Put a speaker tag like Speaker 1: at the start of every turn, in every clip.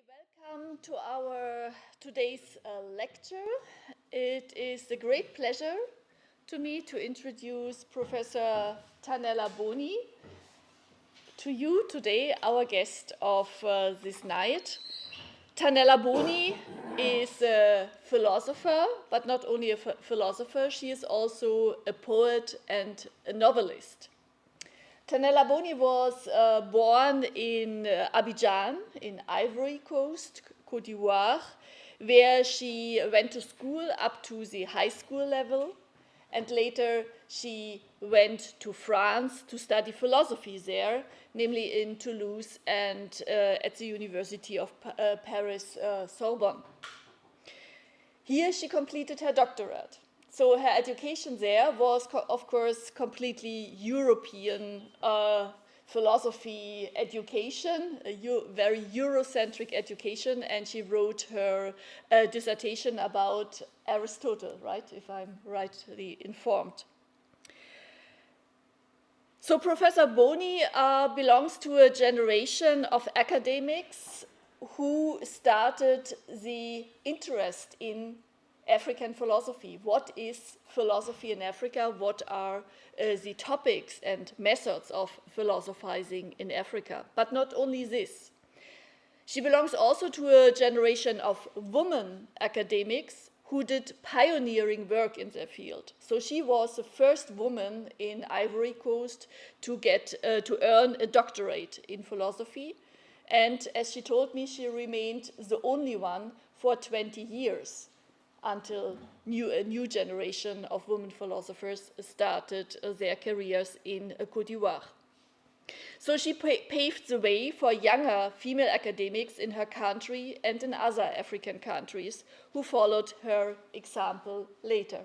Speaker 1: Welcome to our today's lecture. It is a great pleasure to me to introduce Professor Tanella Boni to you today, our guest of this night. Tanella Boni is a philosopher, but not only a philosopher, she is also a poet and a novelist. Tanella Boni was born in Abidjan, in Ivory Coast, Côte d'Ivoire, where she went to school up to the high school level, and later she went to France to study philosophy there, namely in Toulouse and at the University of Paris, Sorbonne. Here she completed her doctorate. So her education there was, of course, completely European philosophy education, a very Eurocentric education, and she wrote her dissertation about Aristotle, right, if I'm rightly informed. So Professor Boni belongs to a generation of academics who started the interest in African philosophy. What is philosophy in Africa? What are the topics and methods of philosophizing in Africa? But not only this. She belongs also to a generation of women academics who did pioneering work in their field. So she was the first woman in Ivory Coast to earn a doctorate in philosophy. And as she told me, she remained the only one for 20 years. Until a new generation of women philosophers started their careers in Côte d'Ivoire. So she paved the way for younger female academics in her country and in other African countries who followed her example later.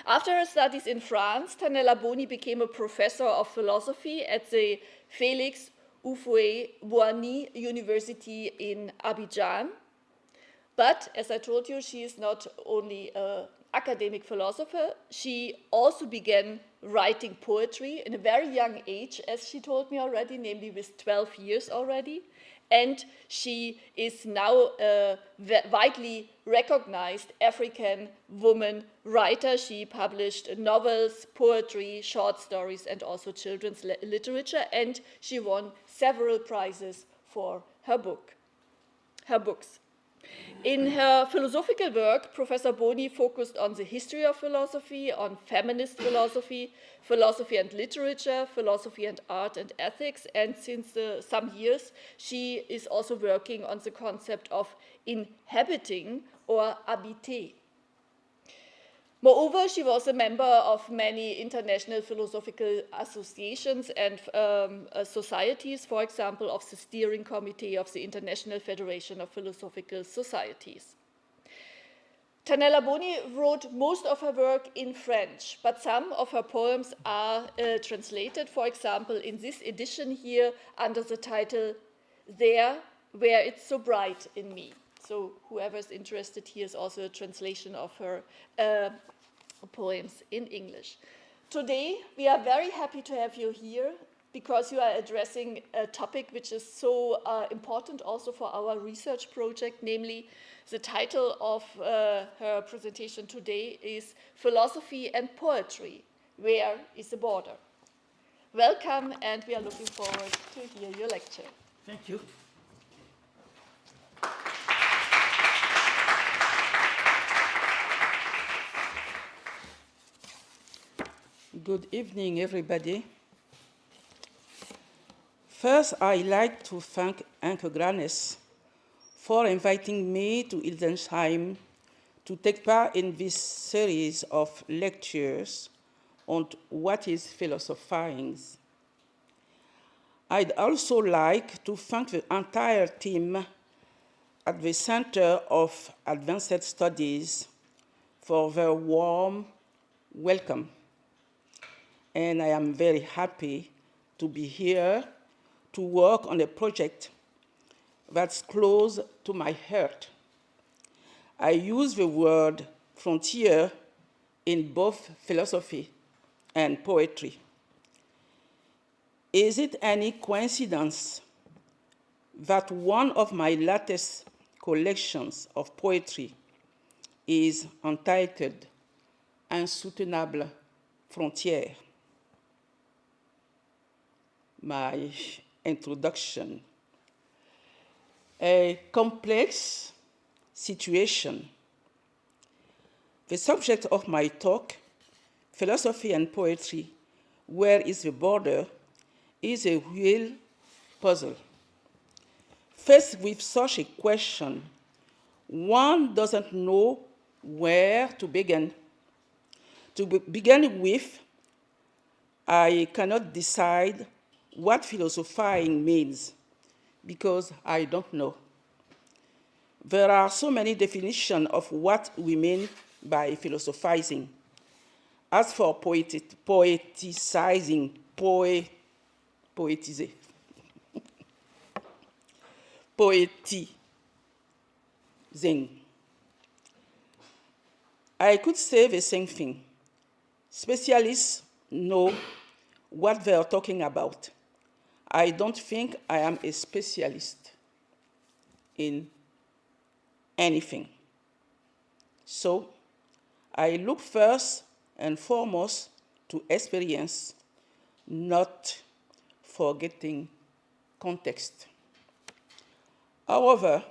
Speaker 1: After her studies in France, Tanella Boni became a professor of philosophy at the Félix Houphouët-Boigny University in Abidjan. But, as I told you, she is not only an academic philosopher, she also began writing poetry in a very young age, as she told me already, namely with 12 years already. And she is now a widely recognized African woman writer. She published novels, poetry, short stories, and also children's literature, and she won several prizes for her books. In her philosophical work, Professor Boni focused on the history of philosophy, on feminist philosophy, philosophy and literature, philosophy and art and ethics, and since some years, she is also working on the concept of inhabiting or habiter. Moreover, she was a member of many international philosophical associations and societies, for example, of the steering committee of the International Federation of Philosophical Societies. Tanella Boni wrote most of her work in French, but some of her poems are translated, for example, in this edition here under the title, There Where It's So Bright in Me. So whoever is interested, here is also a translation of her poems in English. Today, we are very happy to have you here because you are addressing a topic which is so important also for our research project, namely the title of her presentation today is Philosophy and Poetry, Where is the Border? Welcome, and we are looking forward to hear your lecture.
Speaker 2: Thank you. Good evening, everybody. First, I'd like to thank Anke Granes for inviting me to Hildesheim to take part in this series of lectures on what is philosophizing. I'd also like to thank the entire team at the Center of Advanced Studies for their warm welcome. And I am very happy to be here to work on a project that's close to my heart. I use the word frontier in both philosophy and poetry. Is it any coincidence that one of my latest collections of poetry is entitled Insoutenable Frontières. My introduction. A complex situation. The subject of my talk, philosophy and poetry, where is the border, is a real puzzle. Faced with such a question, one doesn't know where to begin. To begin with, I cannot decide what philosophizing means because I don't know. There are so many definitions of what we mean by philosophizing. As for poeticizing, poetiser, poetizing, I could say the same thing. Specialists know what they're talking about. I don't think I am a specialist in anything. So I look first and foremost to experience, not forgetting context. However,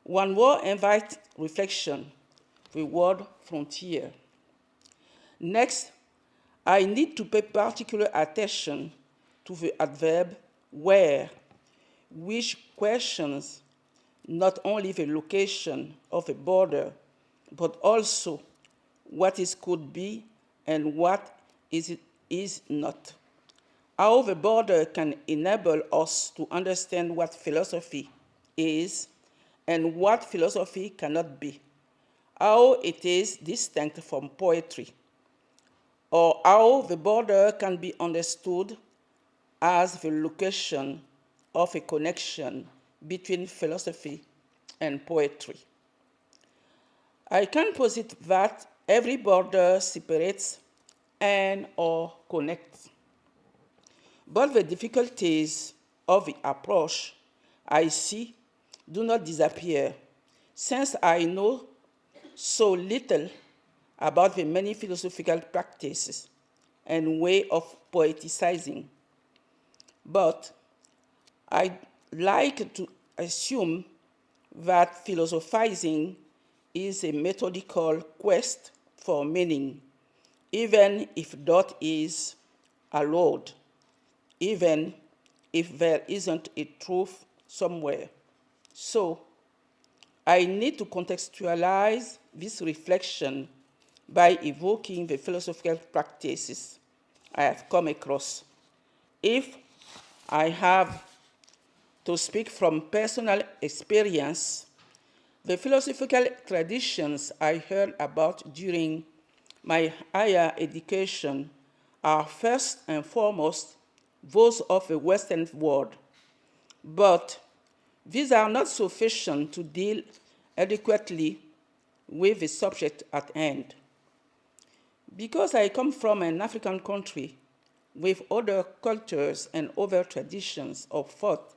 Speaker 2: one more invites reflection, the word frontier. Next, I need to pay particular attention to the adverb where, which questions not only the location of a border, but also what it could be and what it is not. How the border can enable us to understand what philosophy is and what philosophy cannot be. How it is distinct from poetry, or how the border can be understood as the location of a connection between philosophy and poetry. I can posit that every border separates and or connects. But the difficulties of the approach I see do not disappear, since I know so little about the many philosophical practices and way of poeticizing. But I like to assume that philosophizing is a methodical quest for meaning, even if that is allowed, even if there isn't a truth somewhere. So I need to contextualize this reflection by evoking the philosophical practices I have come across. If I have to speak from personal experience, the philosophical traditions I heard about during my higher education are first and foremost those of the Western world. But these are not sufficient to deal adequately with the subject at hand. Because I come from an African country with other cultures and other traditions of thought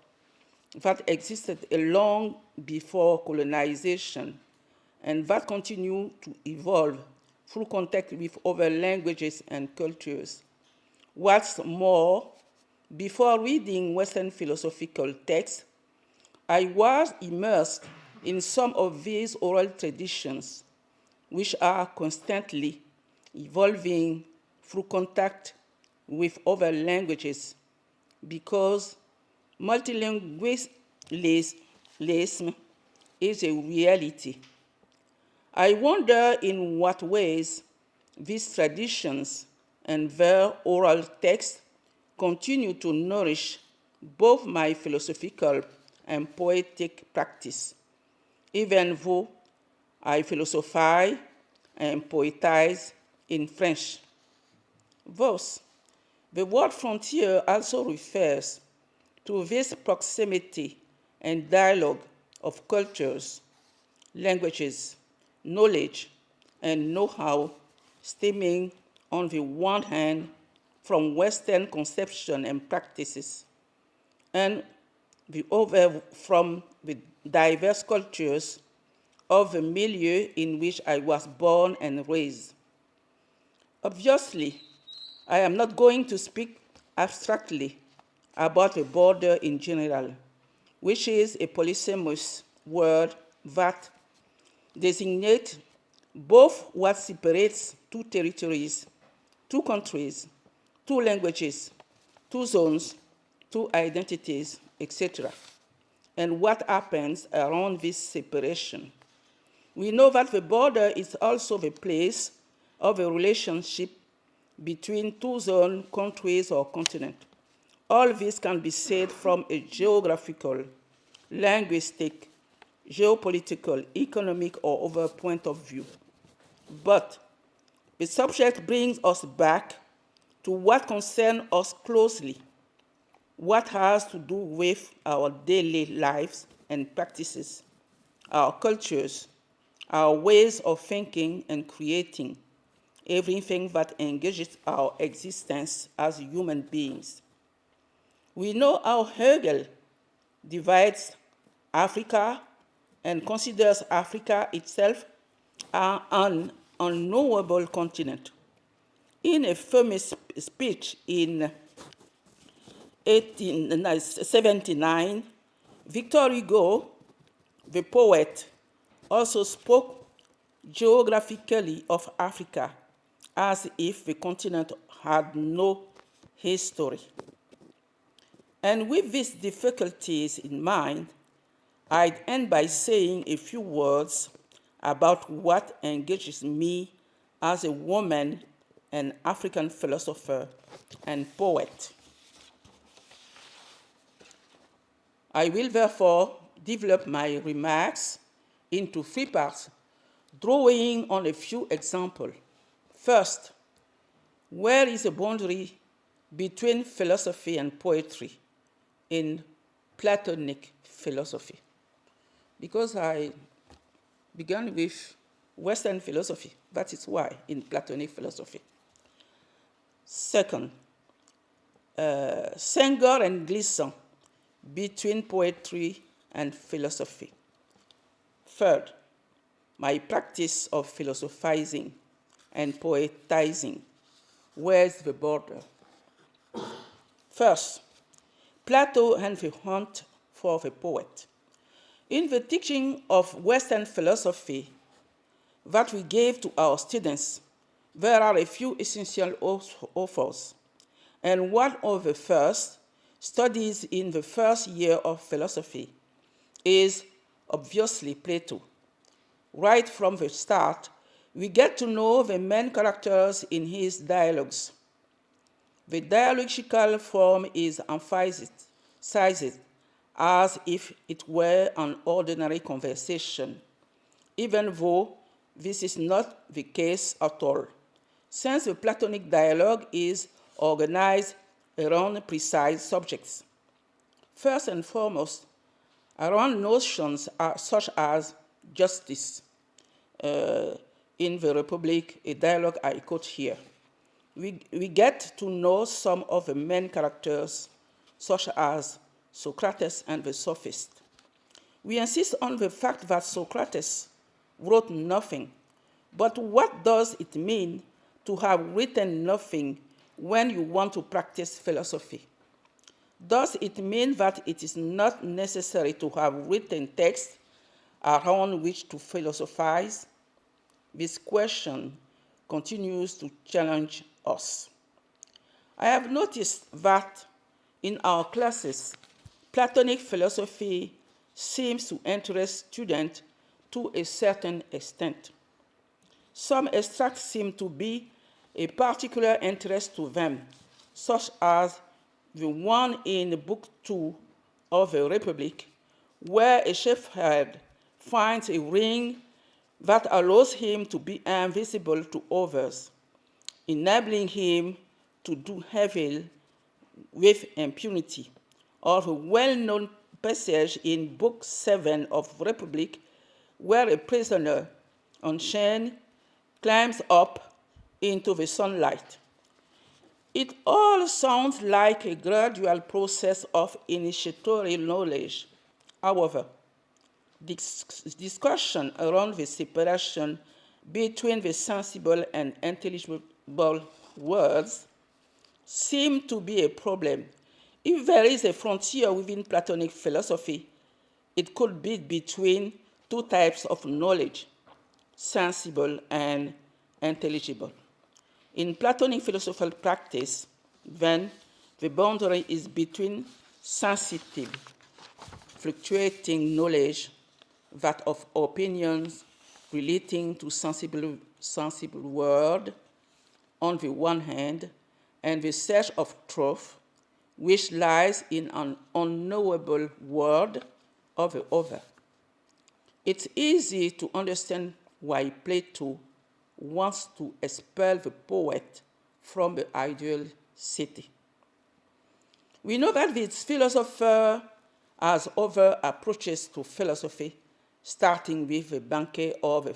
Speaker 2: that existed long before colonization and that continue to evolve through contact with other languages and cultures. What's more, before reading Western philosophical texts, I was immersed in some of these oral traditions, which are constantly evolving through contact with other languages, because multilingualism is a reality. I wonder in what ways these traditions and their oral texts continue to nourish both my philosophical and poetic practice, even though I philosophize and poetize in French. Thus, the word frontier also refers to this proximity and dialogue of cultures, languages, knowledge, and know-how stemming on the one hand from Western conception and practices, and from the diverse cultures of the milieu in which I was born and raised. Obviously, I am not going to speak abstractly about the border in general, which is a polysemous word that designates both what separates two territories, two countries, two languages, two zones, two identities, etc., and what happens around this separation. We know that the border is also the place of a relationship between two zones, countries, or continents. All this can be said from a geographical, linguistic, geopolitical, economic, or other point of view. But the subject brings us back to what concerns us closely, what has to do with our daily lives and practices, our cultures, our ways of thinking and creating, everything that engages our existence as human beings. We know how Hegel divides Africa and considers Africa itself an unknowable continent. In a famous speech in 1879, Victor Hugo, the poet, also spoke geographically of Africa as if the continent had no history. And with these difficulties in mind, I'd end by saying a few words about what engages me as a woman, an African philosopher and poet. I will therefore develop my remarks into three parts, drawing on a few examples. First, where is the boundary between philosophy and poetry in Platonic philosophy? Because I began with Western philosophy, that is why in Platonic philosophy. Second, Senghor and Glissant between poetry and philosophy. Third, my practice of philosophizing and poetizing. Where's the border? First, Plato and the hunt for the poet. In the teaching of Western philosophy that we gave to our students, there are a few essential authors, and one of the first studies in the first year of philosophy is obviously Plato. Right from the start, we get to know the main characters in his dialogues. The dialogical form is emphasized as if it were an ordinary conversation, even though this is not the case at all, since the Platonic dialogue is organized around precise subjects. First and foremost, around notions such as justice. In the Republic, a dialogue I quote here. We get to know some of the main characters, such as Socrates and the sophist. We insist on the fact that Socrates wrote nothing, but what does it mean to have written nothing when you want to practice philosophy? Does it mean that it is not necessary to have written text around which to philosophize? This question continues to challenge us. I have noticed that in our classes, Platonic philosophy seems to interest students to a certain extent. Some extracts seem to be a particular interest to them, such as the one in Book 2 of the Republic, where a shepherd finds a ring that allows him to be invisible to others, enabling him to do evil with impunity, or the well-known passage in Book 7 of Republic, where a prisoner unchained climbs up into the sunlight. It all sounds like a gradual process of initiatory knowledge. However, this discussion around the separation between the sensible and intelligible words seems to be a problem. If there is a frontier within Platonic philosophy, it could be between two types of knowledge, sensible and intelligible. In Platonic philosophical practice, then, the boundary is between sensitive, fluctuating knowledge, that of opinions relating to sensible world on the one hand, and the search of truth, which lies in an unknowable world of the other. It's easy to understand why Plato wants to expel the poet from the ideal city. We know that this philosopher has other approaches to philosophy, starting with the Banquet or the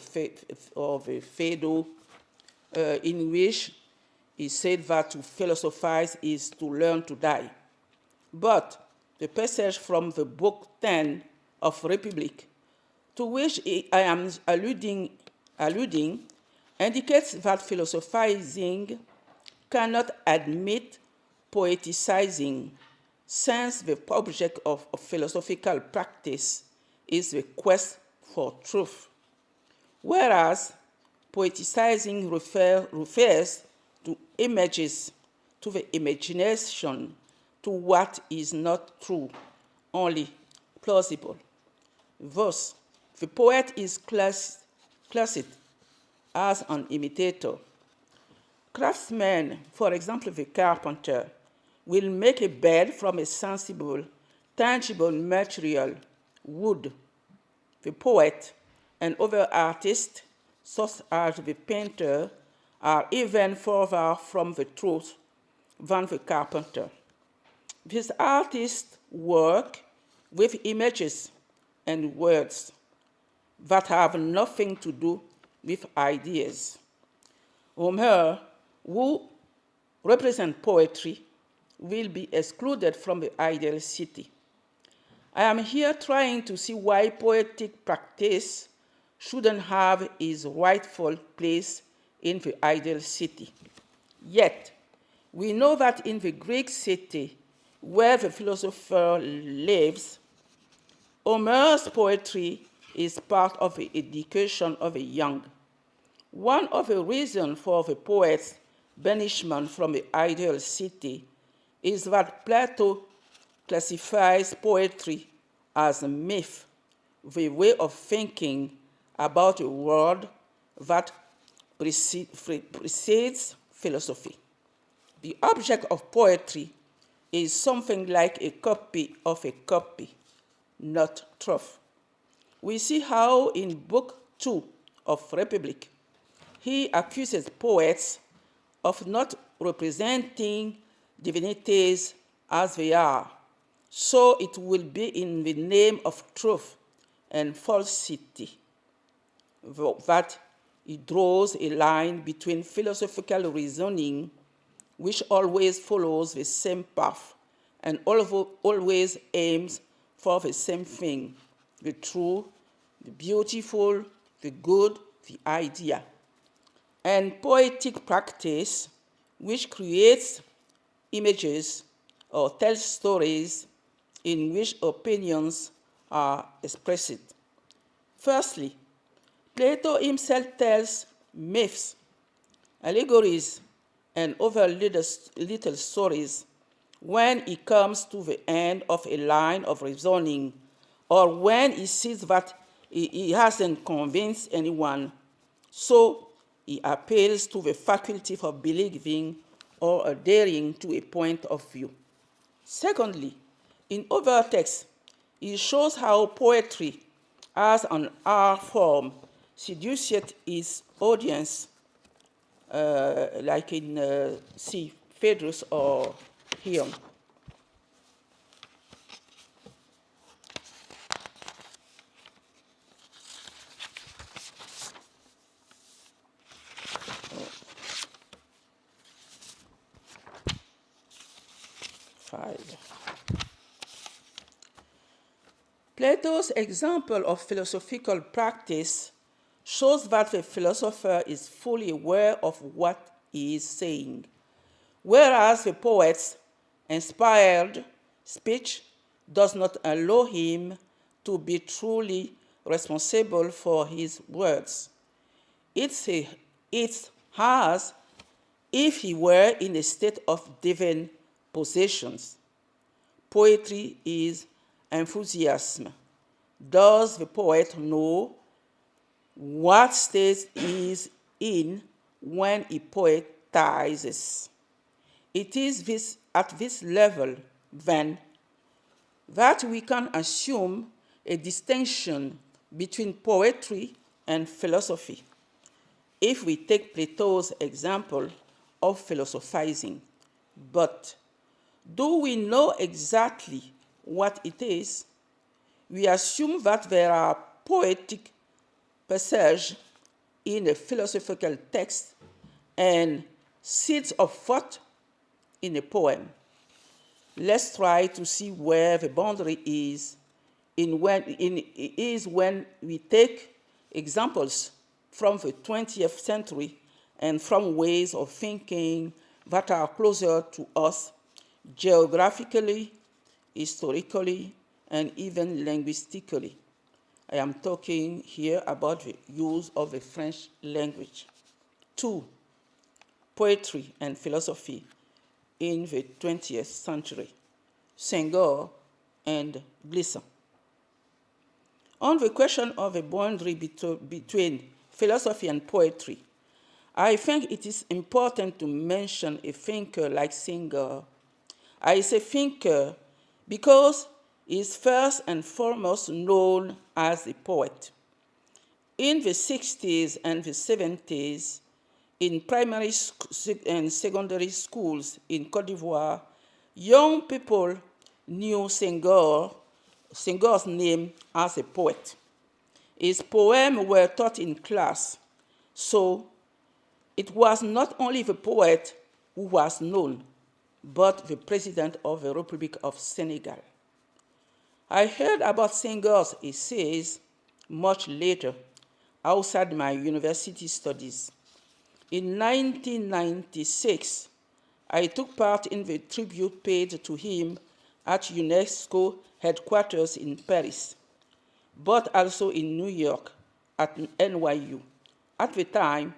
Speaker 2: Phaedo, in which he said that to philosophize is to learn to die. But the passage from the book 10 of Republic, to which I am alluding, indicates that philosophizing cannot admit poeticizing, since the object of philosophical practice is the quest for truth, whereas poeticizing refers to images, to the imagination, to what is not true, only plausible. Thus, the poet is classed as an imitator. Craftsmen, for example, the carpenter, will make a bed from a sensible, tangible material, wood. The poet and other artists, such as the painter, are even further from the truth than the carpenter. These artists work with images and words that have nothing to do with ideas. Homer, who represents poetry, will be excluded from the ideal city. I am here trying to see why poetic practice shouldn't have its rightful place in the ideal city. Yet, we know that in the Greek city where the philosopher lives, Homer's poetry is part of the education of the young. One of the reasons for the poet's banishment from the ideal city is that Plato classifies poetry as a myth, the way of thinking about a world that precedes philosophy. The object of poetry is something like a copy of a copy, not truth. We see how in Book 2 of Republic, he accuses poets of not representing divinities as they are, so it will be in the name of truth and falsity that he draws a line between philosophical reasoning, which always follows the same path and always aims for the same thing, the true, the beautiful, the good, the idea, and poetic practice, which creates images or tells stories in which opinions are expressed. Firstly, Plato himself tells myths, allegories, and other little stories when he comes to the end of a line of reasoning, or when he sees that he hasn't convinced anyone, so he appeals to the faculty for believing or adhering to a point of view. Secondly, in other texts, he shows how poetry as an art form seduced his audience, like in Phaedrus or Hyon. 5. Plato's example of philosophical practice shows that the philosopher is fully aware of what he is saying, whereas the poet's inspired speech does not allow him to be truly responsible for his words. It's as if he were in a state of divine possessions. Poetry is enthusiasm. Does the poet know what state he is in when he poetizes? It is at this level, then, that we can assume a distinction between poetry and philosophy. If we take Plato's example of philosophizing, but do we know exactly what it is? We assume that there are poetic passages in a philosophical text and seeds of thought in a poem. Let's try to see where the boundary is when we take examples from the 20th century and from ways of thinking that are closer to us geographically, historically, and even linguistically. I am talking here about the use of the French language. 2. Poetry and philosophy in the 20th century. Senghor and Glissant. On the question of the boundary between philosophy and poetry, I think it is important to mention a thinker like Senghor. I say thinker because he is first and foremost known as a poet. In the 60s and the 70s, in primary and secondary schools in Côte d'Ivoire, young people knew Senghor's name as a poet. His poems were taught in class, so it was not only the poet who was known, but the president of the Republic of Senegal. I heard about Senghor's essays much later, outside my university studies. In 1996, I took part in the tribute paid to him at UNESCO headquarters in Paris, but also in New York at NYU. At the time,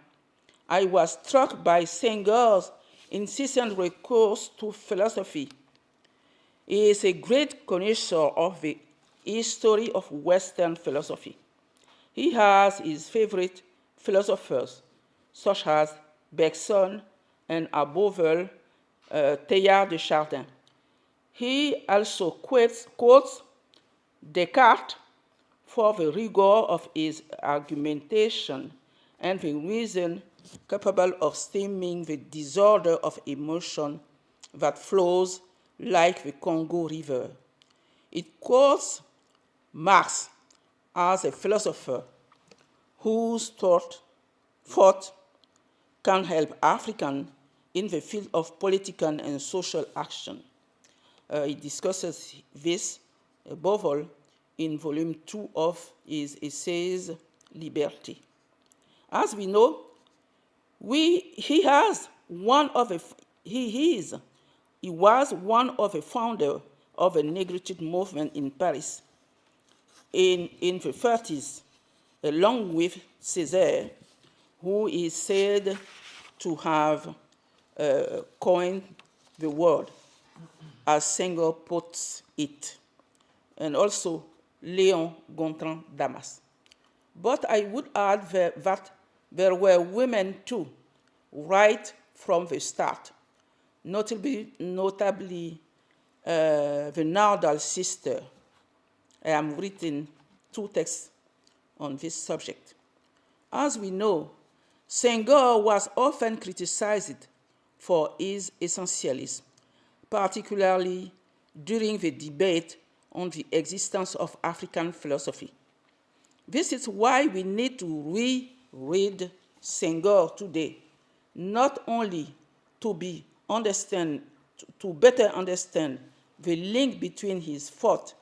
Speaker 2: I was struck by Senghor's insistent recourse to philosophy. He is a great connoisseur of the history of Western philosophy. He has his favorite philosophers, such as Bergson and above all, Teilhard de Chardin. He also quotes Descartes for the rigor of his argumentation and the reason capable of stemming the disorder of emotion that flows like the Congo River. It quotes Marx as a philosopher whose thought can help Africans in the field of political and social action. He discusses this, above all, in volume 2 of his essays, Liberty. As we know, he was one of the founders of a negritude movement in Paris in the 30s, along with Césaire, who is said to have coined the word, as Senghor puts it, and also Léon Gontran Damas. But I would add that there were women too, right from the start, notably the Nardal sister. I am writing 2 texts on this subject. As we know, Senghor was often criticized for his essentialism, particularly during the debate on the existence of African philosophy. This is why we need to reread Senghor today, not only to to better understand the link between his thought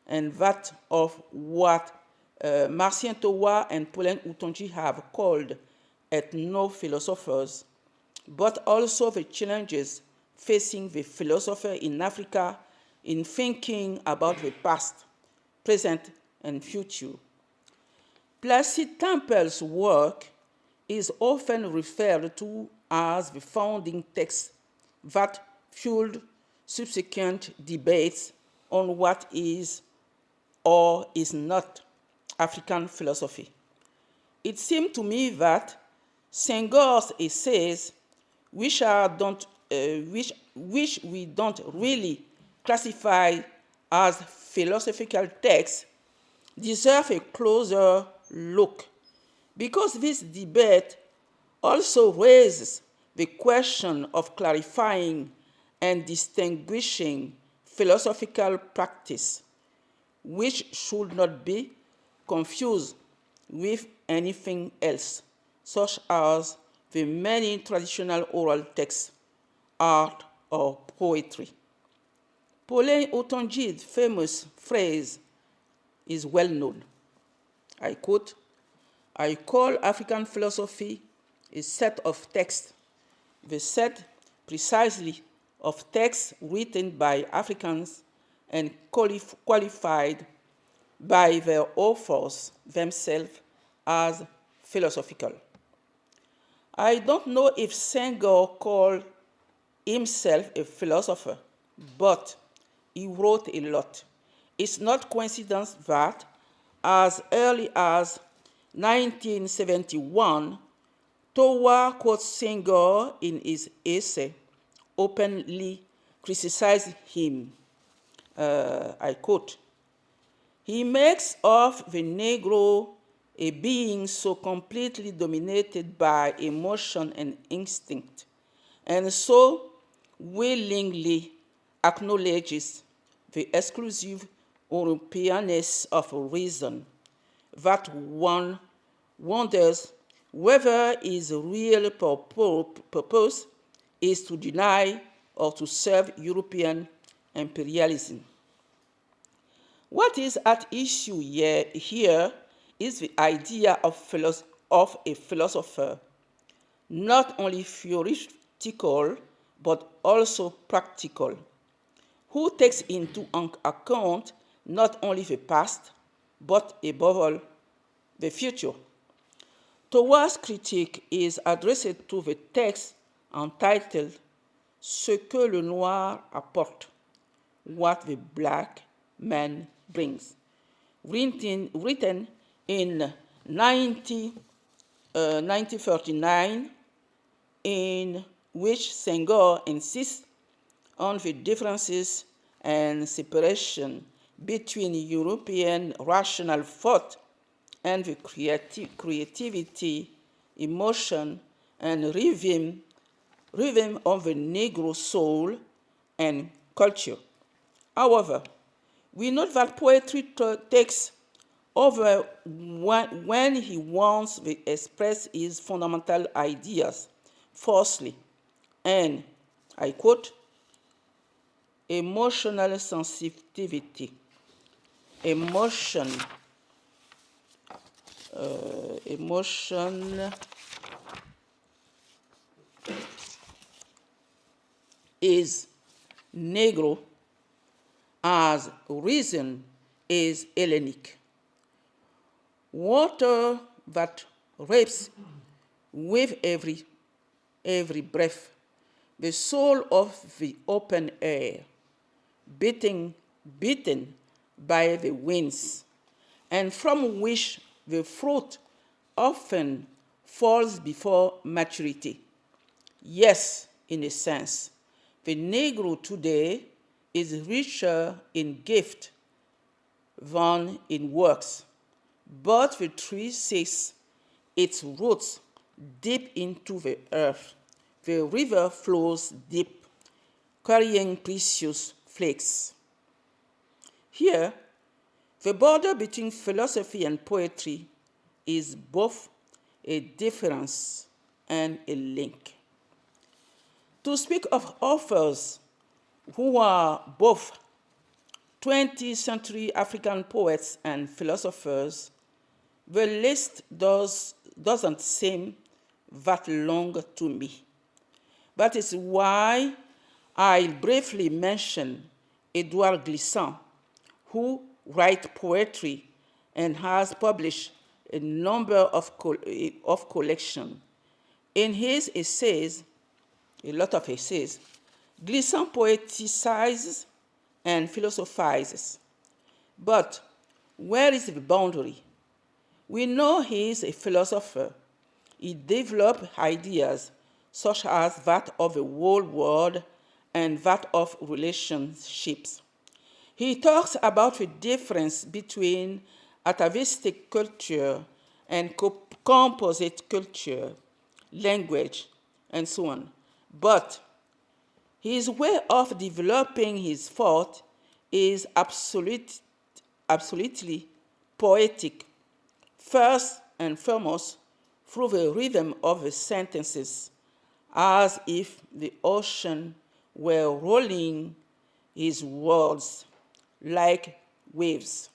Speaker 2: and that of what Marcien Towa and Pauline Houphouët-Boigny have called ethno-philosophers, but also the challenges facing the philosopher in Africa in thinking about the past, present, and future. Placide Tempel's work is often referred to as the founding text that fueled subsequent debates on what is or is not African philosophy. It seemed to me that Senghor's essays, which we don't really classify as philosophical texts, deserve a closer look, because this debate also raises the question of clarifying and distinguishing philosophical practice, which should not be confused with anything else, such as the many traditional oral texts, art, or poetry. Pauline Houphouët-Boigny's famous phrase is well known. I quote, "I call African philosophy a set of texts, the set precisely of texts written by Africans and qualified by their authors themselves as philosophical." I don't know if Senghor called himself a philosopher, but he wrote a lot. It's not coincidence that as early as 1971, Towa quotes Senghor in his essay, openly criticized him. I quote, "He makes of the Negro a being so completely dominated by emotion and instinct, and so willingly acknowledges the exclusive Europeanness of reason, that one wonders whether his real purpose is to deny or to serve European imperialism." What is at issue here is the idea of a philosopher, not only theoretical, but also practical, who takes into account not only the past, but above all, the future. Towa's critique is addressed to the text entitled "Ce que le noir apporte," what the black man brings, written in 1939, in which Senghor insists on the differences and separation between European rational thought and the creativity, emotion, and rhythm of the Negro soul and culture. However, we note that poetry takes over when he wants to express his fundamental ideas forcefully, and, I quote, "Emotional sensitivity, emotion is Negro as reason is Hellenic. Water that rapes with every breath, the soul of the open air, beaten by the winds, and from which the fruit often falls before maturity. Yes, in a sense, the Negro today is richer in gift than in works, but the tree seeks its roots deep into the earth. The river flows deep, carrying precious flakes. Here, the border between philosophy and poetry is both a difference and a link. To speak of authors who are both 20th century African poets and philosophers, the list doesn't seem that long to me. That is why I'll briefly mention Edouard Glissant, who writes poetry and has published a number of collections. In his essays, a lot of essays, Glissant poeticizes and philosophizes. But where is the boundary? We know he is a philosopher. He developed ideas such as that of the whole world and that of relationships. He talks about the difference between atavistic culture and composite culture, language, and so on. But his way of developing his thought is absolutely poetic, first and foremost through the rhythm of the sentences, as if the ocean were rolling his words like waves.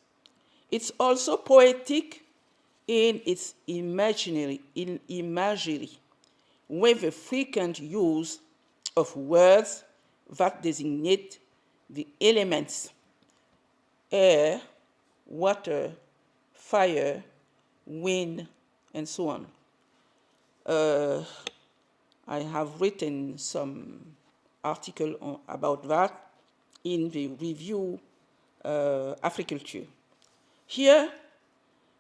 Speaker 2: It's also poetic in its imagery, with the frequent use of words that designate the elements: air, water, fire, wind, and so on. I have written some article about that in the review Agriculture. Here,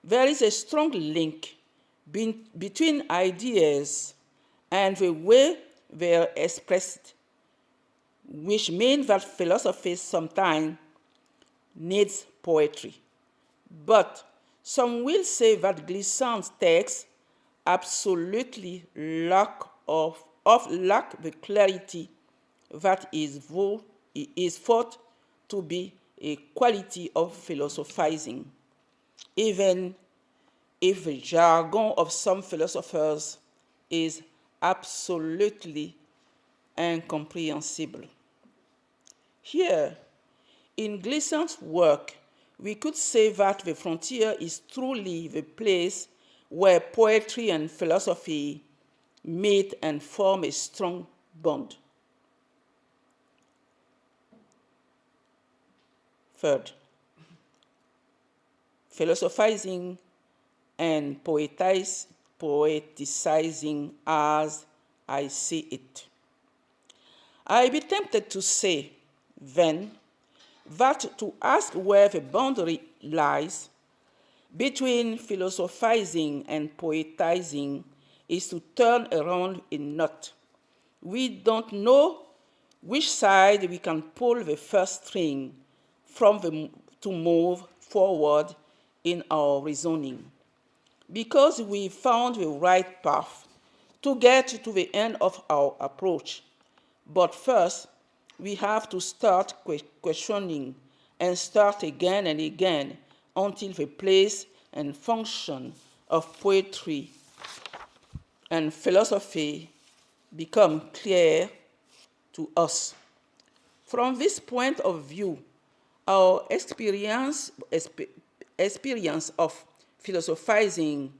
Speaker 2: there is a strong link between ideas and the way they are expressed, which means that philosophy sometimes needs poetry. But some will say that Glissant's text absolutely lack the clarity that is thought to be a quality of philosophizing, even if the jargon of some philosophers is absolutely incomprehensible. Here, in Glissant's work, we could say that the frontier is truly the place where poetry and philosophy meet and form a strong bond. Third, philosophizing and poeticizing as I see it. I'd be tempted to say, then, that to ask where the boundary lies between philosophizing and poetizing is to turn around a knot. We don't know which side we can pull the first string to move forward in our reasoning, because we found the right path to get to the end of our approach. But first, we have to start questioning and start again and again until the place and function of poetry and philosophy become clear to us. From this point of view, our experience of philosophizing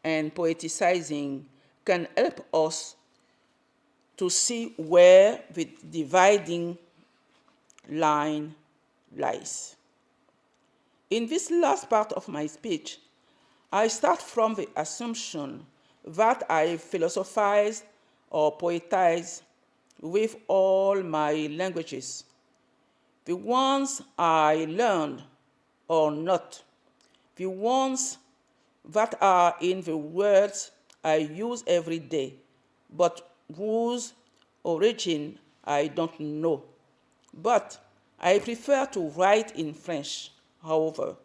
Speaker 2: and poeticizing can help us to see where the dividing line lies. In this last part of my speech, I start from the assumption that I philosophize or poetize with all my languages, the ones I learned or not, the ones that are in the words I use every day, but whose origin I don't know. But I prefer to write in French. However,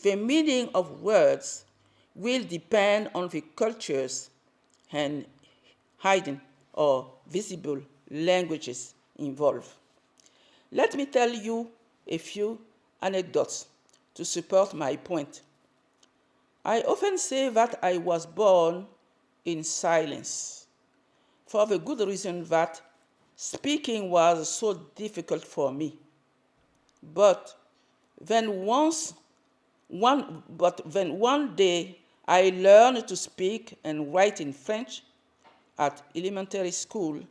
Speaker 2: the meaning of words will depend on the cultures and hidden or visible languages involved. Let me tell you a few anecdotes to support my point. I often say that I was born in silence, for the good reason that Speaking was so difficult for me. But then one day I learned to speak and write in French at elementary school,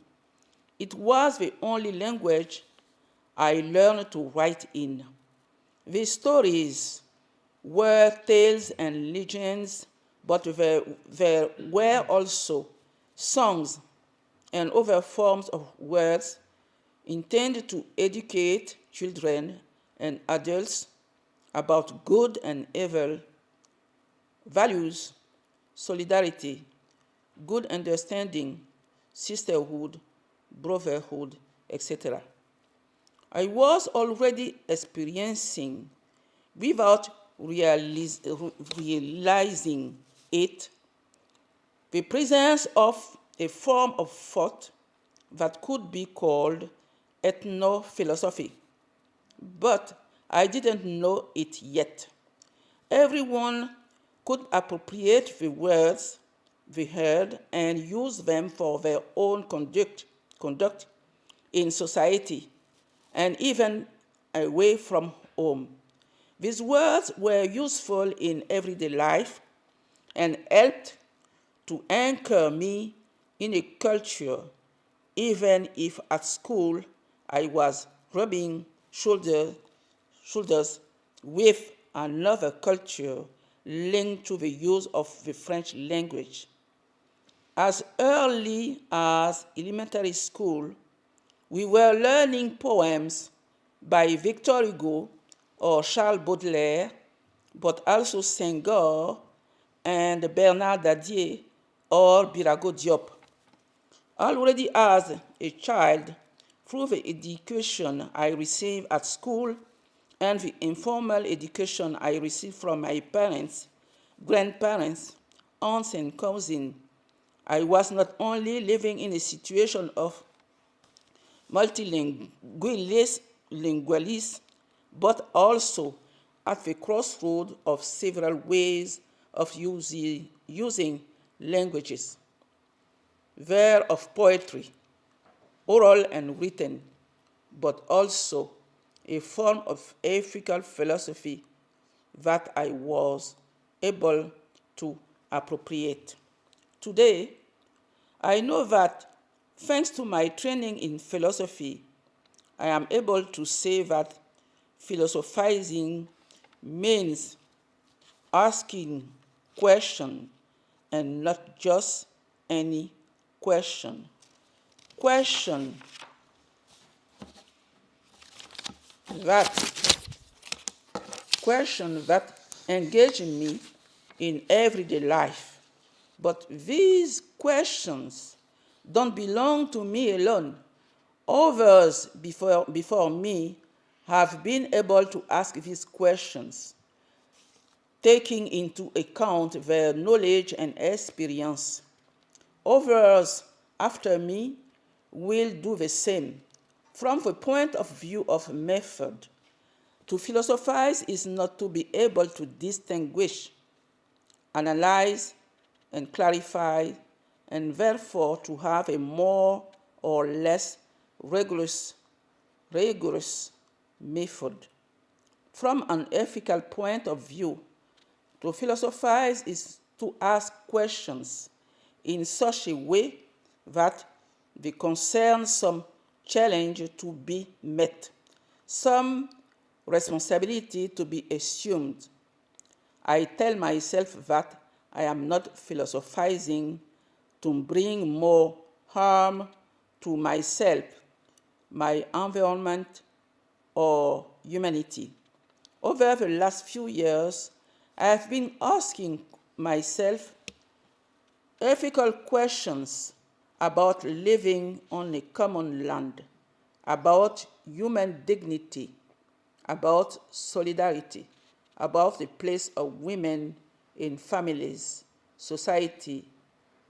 Speaker 2: it was the only language I learned to write in. The stories were tales and legends, but there were also songs and other forms of words intended to educate children and adults about good and evil, values, solidarity, good understanding, sisterhood, brotherhood, etc. I was already experiencing, without realizing it, the presence of a form of thought that could be called ethno-philosophy, but I didn't know it yet. Everyone could appropriate the words they heard and use them for their own conduct in society and even away from home. These words were useful in everyday life and helped to anchor me in a culture, even if at school I was rubbing shoulders with another culture linked to the use of the French language. As early as elementary school, we were learning poems by Victor Hugo or Charles Baudelaire, but also Senghor and Bernard Dadier or Birago Diop. Already as a child, through the education I received at school and the informal education I received from my parents, grandparents, aunts, and cousins, I was not only living in a situation of multilingualism, but also at the crossroad of several ways of using languages. There of poetry, oral and written, but also a form of ethical philosophy that I was able to appropriate. Today, I know that thanks to my training in philosophy, I am able to say that philosophizing means asking questions and not just any question. Question that engage me in everyday life. But these questions don't belong to me alone. Others before me have been able to ask these questions, taking into account their knowledge and experience. Others after me will do the same. From the point of view of method, to philosophize is not to be able to distinguish, analyze, and clarify, and therefore to have a more or less rigorous method. From an ethical point of view, to philosophize is to ask questions in such a way that they concern some challenge to be met, some responsibility to be assumed. I tell myself that I am not philosophizing to bring more harm to myself, my environment, or humanity. Over the last few years, I have been asking myself ethical questions about living on a common land, about human dignity, about solidarity, about the place of women in families, society,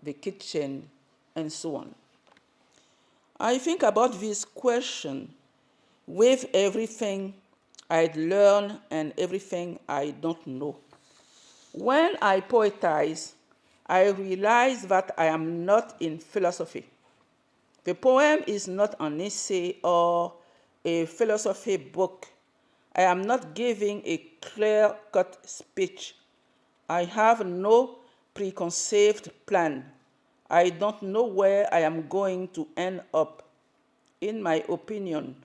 Speaker 2: the kitchen, and so on. I think about this question with everything I'd learned and everything I don't know. When I poetize, I realize that I am not in philosophy. The poem is not an essay or a philosophy book. I am not giving a clear-cut speech. I have no preconceived plan. I don't know where I am going to end up. In my opinion,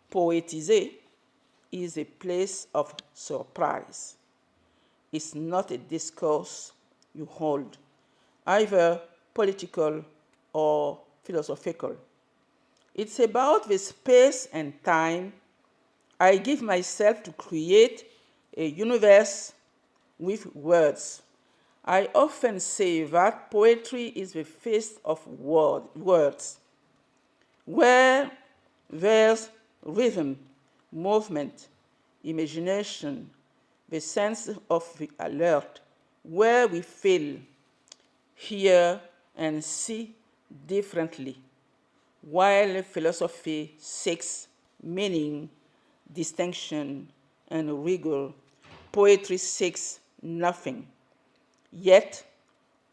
Speaker 2: poétiser is a place of surprise. It's not a discourse you hold, either political or philosophical. It's about the space and time I give myself to create a universe with words. I often say that poetry is the feast of words, where there's rhythm, movement, imagination, the sense of the alert, where we feel, hear, and see differently, while philosophy seeks meaning, distinction, and rigor, poetry seeks nothing, yet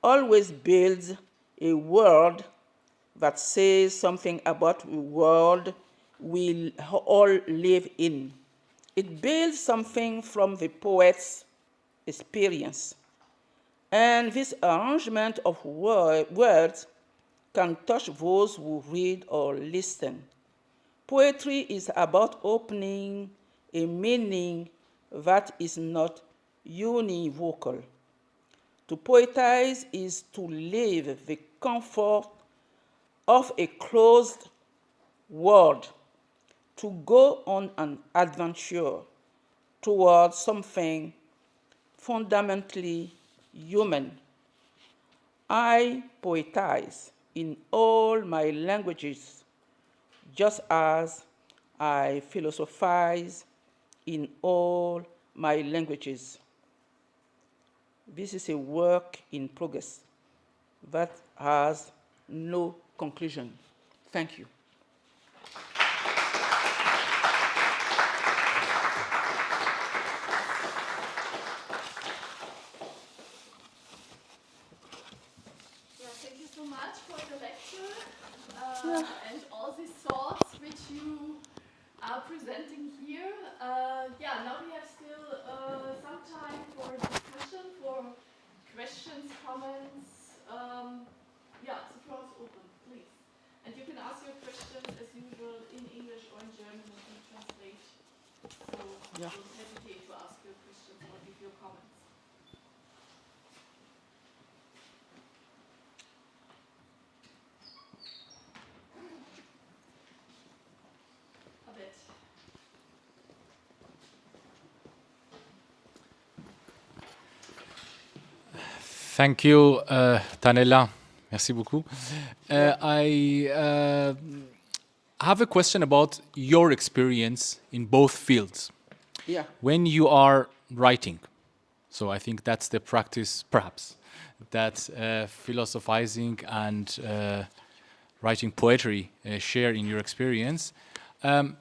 Speaker 2: always builds a world that says something about the world we all live in. It builds something from the poet's experience. And this arrangement of words can touch those who read or listen. Poetry is about opening a meaning that is not univocal. To poetize is to live the comfort of a closed world, to go on an adventure towards something fundamentally human. I poetize in all my languages, just as I philosophize in all my languages. This is a work in progress that has no conclusion. Thank you.
Speaker 1: Thank you so much for the lecture and all these thoughts which you are presenting here. Now we have still some time for discussion, for questions, comments. The floor is open, please. And you can ask your questions as usual in English or in German, and we translate. So don't hesitate to ask your questions or give your comments.
Speaker 3: Thank you, Tanella. Merci beaucoup. I have a question about your experience in both fields.
Speaker 2: Yeah.
Speaker 3: When you are writing, so I think that's the practice, perhaps, that philosophizing and writing poetry share in your experience. How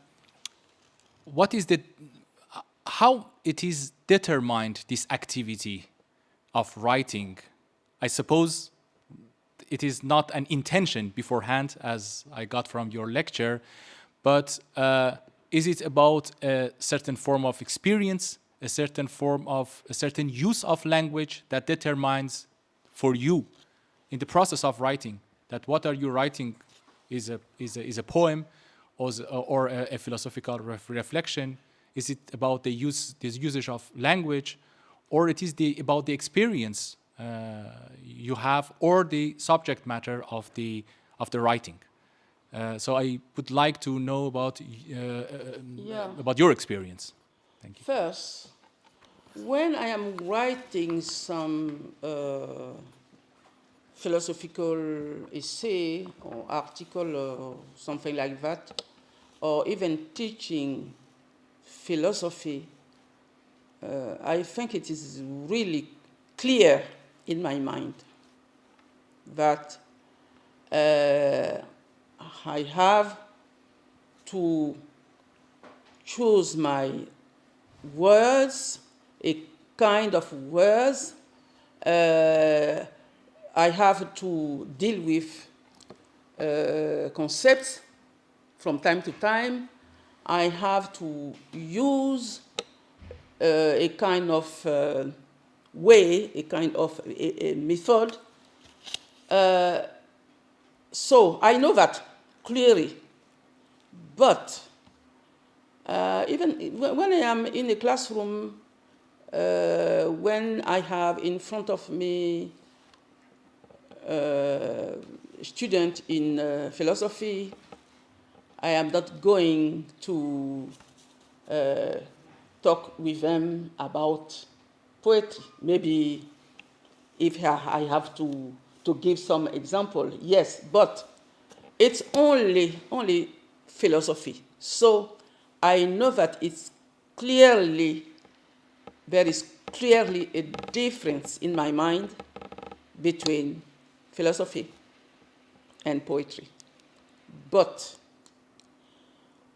Speaker 3: it is determined, this activity of writing? I suppose it is not an intention beforehand, as I got from your lecture, but is it about a certain form of experience, a certain use of language that determines for you in the process of writing that what are you writing is a poem or a philosophical reflection? Is it about this usage of language, or it is about the experience you have, or the subject matter of the writing? So I would like to know about your experience. Thank you.
Speaker 2: First, when I am writing some philosophical essay or article or something like that, or even teaching philosophy, I think it is really clear in my mind that I have to choose my words, a kind of words. I have to deal with concepts from time to time. I have to use a kind of way, a kind of a method. So I know that clearly, but even when I am in a classroom, when I have in front of me a student in philosophy, I am not going to talk with them about poetry. Maybe if I have to give some example, yes, but it's only philosophy. So I know that there is clearly a difference in my mind between philosophy and poetry. But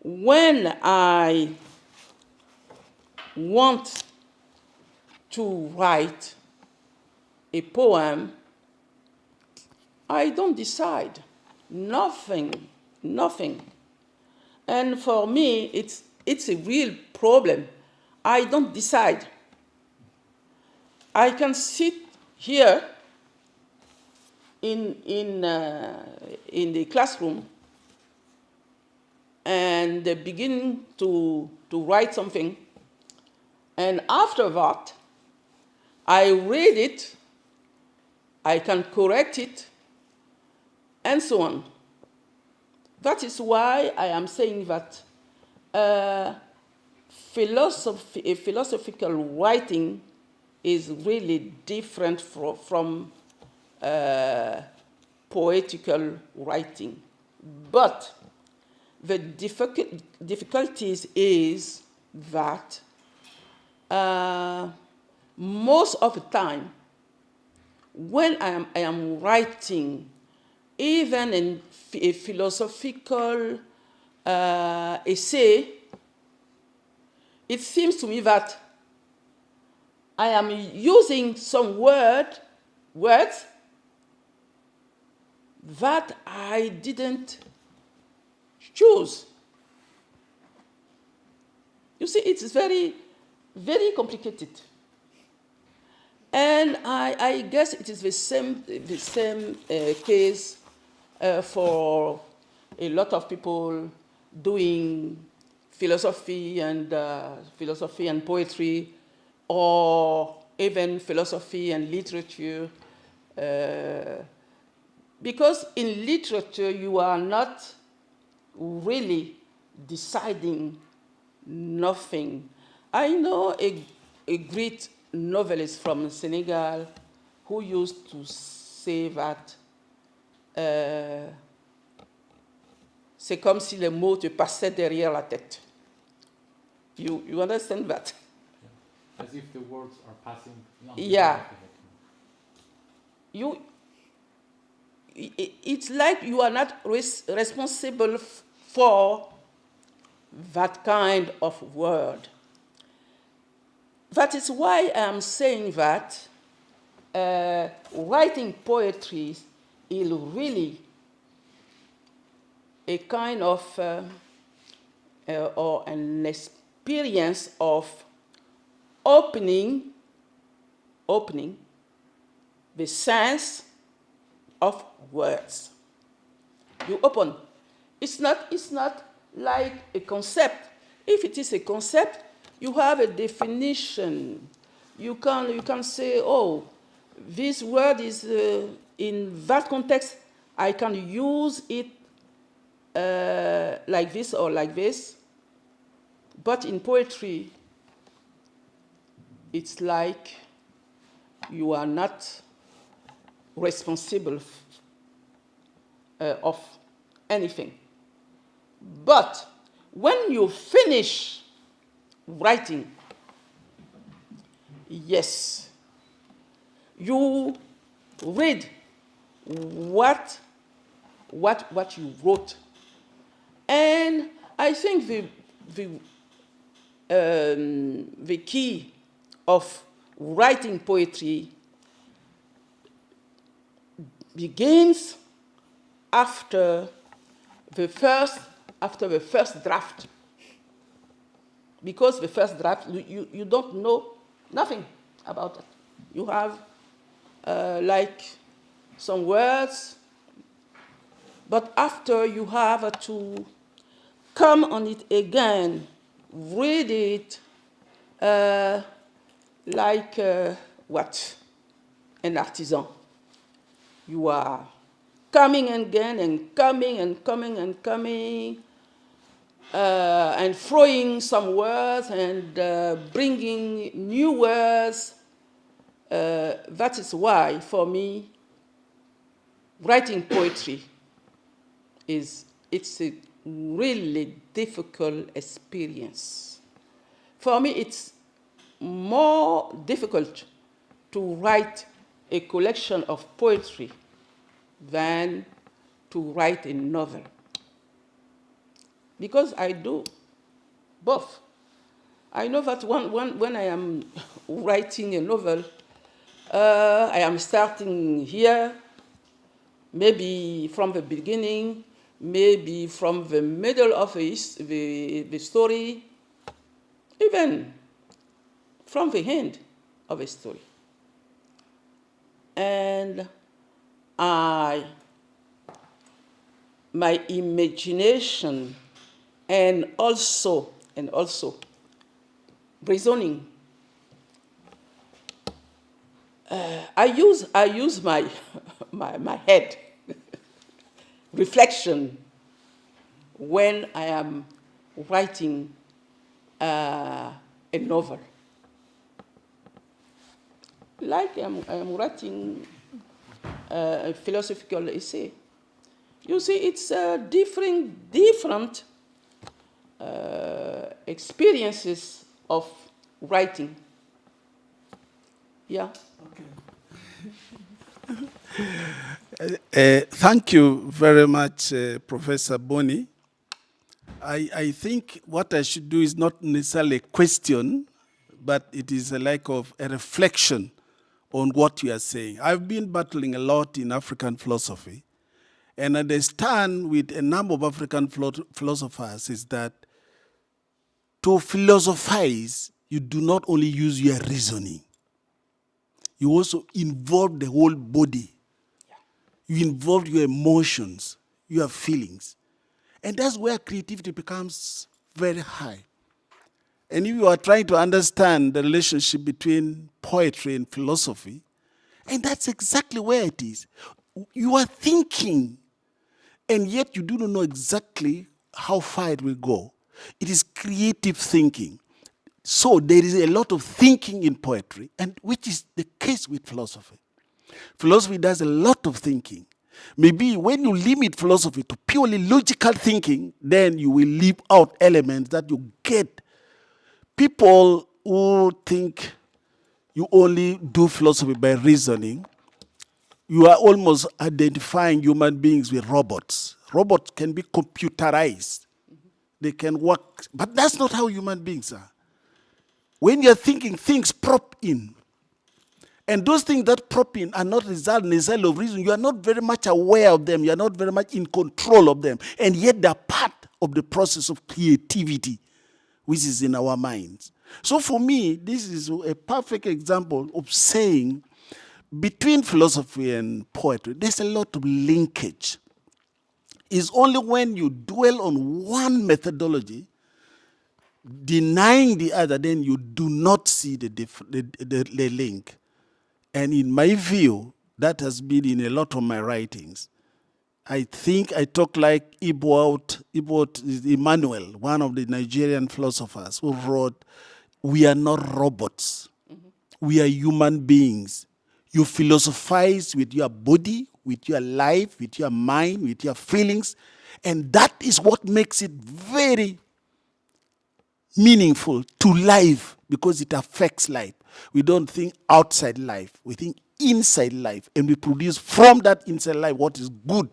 Speaker 2: when I want to write a poem, I don't decide. Nothing. And for me, it's a real problem. I don't decide. I can sit here in the classroom and begin to write something, and after that, I read it, I can correct it, and so on. That is why I am saying that philosophical writing is really different from poetical writing. But the difficulties is that most of the time, when I am writing, even in a philosophical essay, it seems to me that I am using some words that I didn't choose. You see, it's very, very complicated. And I guess it is the same case for a lot of people doing philosophy and poetry, or even philosophy and literature. Because in literature, you are not really deciding nothing. I know a great novelist from Senegal who used to say that c'est comme si les mots te passaient derrière la tête. You understand that?
Speaker 3: As if the words are passing.
Speaker 2: Yeah. It's like you are not responsible for that kind of word. That is why I am saying that writing poetry is really a kind of or an experience of opening the sense of words. You open. It's not like a concept. If it is a concept, you have a definition. You can say, oh, this word is in that context, I can use it like this or like this. But in poetry, it's like you are not responsible of anything. But when you finish writing, yes, you read what you wrote. And I think the key of writing poetry begins after the first draft. Because the first draft, you don't know nothing about it. You have like some words, but after you have to come on it again, read it like what? An artisan. You are coming again and coming and coming and coming, and throwing some words and bringing new words. That is why, for me, writing poetry it's a really difficult experience. For me, it's more difficult to write a collection of poetry than to write a novel. Because I do both. I know that when I am writing a novel, I am starting here, maybe from the beginning, maybe from the middle of the story, even from the end of a story. And my imagination and also reasoning. I use my head, reflection, when I am writing a novel. Like I'm writing a philosophical essay. You see, it's different experiences of writing. Yeah.
Speaker 4: Okay. Thank you very much, Professor Boni. I think what I should do is not necessarily a question, but it is a lack of a reflection on what you are saying. I've been battling a lot in African philosophy, and I stand with a number of African philosophers is that to philosophize, you do not only use your reasoning, you also involve the whole body. You involve your emotions, your feelings. And that's where creativity becomes very high. And if you are trying to understand the relationship between poetry and philosophy, and that's exactly where it is. You are thinking, and yet you do not know exactly how far it will go. It is creative thinking. So there is a lot of thinking in poetry, and which is the case with philosophy. Philosophy does a lot of thinking. Maybe when you limit philosophy to purely logical thinking, then you will leave out elements that you get. People who think you only do philosophy by reasoning, you are almost identifying human beings with robots. Robots can be computerized. They can work, but that's not how human beings are. When you're thinking, things prop in. And those things that prop in are not result necessarily of reason. You are not very much aware of them. You are not very much in control of them. And yet they are part of the process of creativity, which is in our minds. So for me, this is a perfect example of saying between philosophy and poetry, there's a lot of linkage. It's only when you dwell on one methodology, denying the other, then you do not see the link. And in my view, that has been in a lot of my writings. I think I talk like Ibot Emmanuel, one of the Nigerian philosophers, who wrote, "We are not robots. We are human beings. You philosophize with your body, with your life, with your mind, with your feelings, and that is what makes it very meaningful to life because it affects life. We don't think outside life. We think inside life. And we produce from that inside life what is good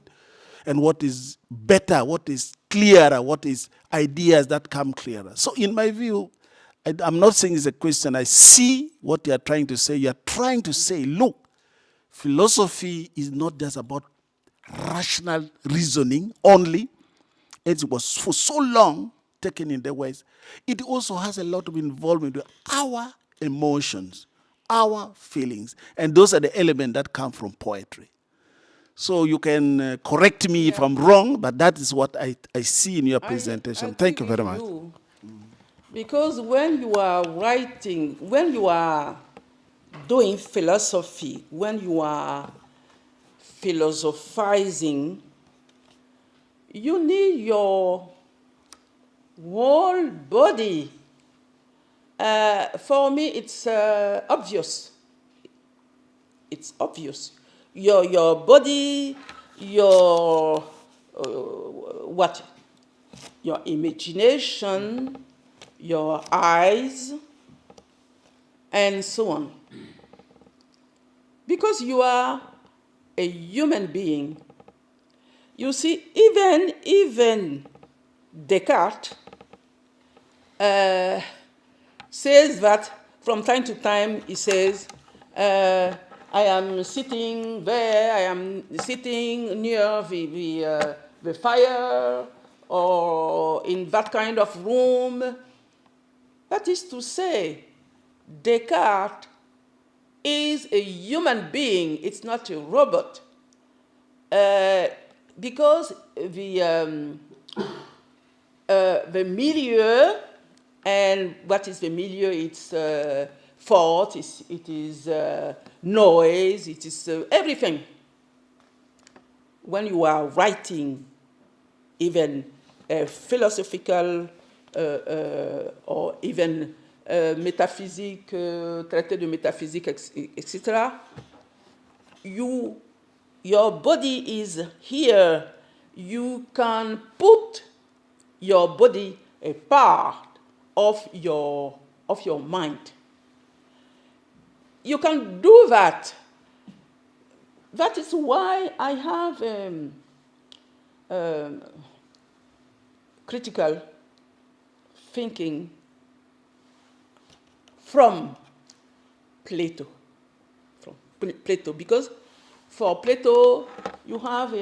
Speaker 4: and what is better, what is clearer, what is ideas that come clearer." So in my view, I'm not saying it's a question. I see what you are trying to say. You are trying to say, look, philosophy is not just about rational reasoning only, as it was for so long taken in the West. It also has a lot of involvement with our emotions, our feelings, and those are the elements that come from poetry. So you can correct me if I'm wrong, but that is what I see in your presentation.
Speaker 2: I
Speaker 4: Thank you
Speaker 2: agree
Speaker 4: very
Speaker 2: with
Speaker 4: much.
Speaker 2: you. Because when you are writing, when you are doing philosophy, when you are philosophizing, you need your whole body. For me, it's obvious. It's obvious. Your body, your what? Your imagination, your eyes, and so on. Because you are a human being. You see, even Descartes says that from time to time he says, I am sitting there, I am sitting near the fire or in that kind of room. That is to say, Descartes is a human being, it's not a robot. Because the milieu, and what is the milieu? It's thought, it is noise, it is everything. When you are writing even a philosophical or even métaphysique, traité de métaphysique, etc., your body is here. You can put your body a part of your mind. You can do that. That is why I have critical thinking from Plato. Because for Plato, you have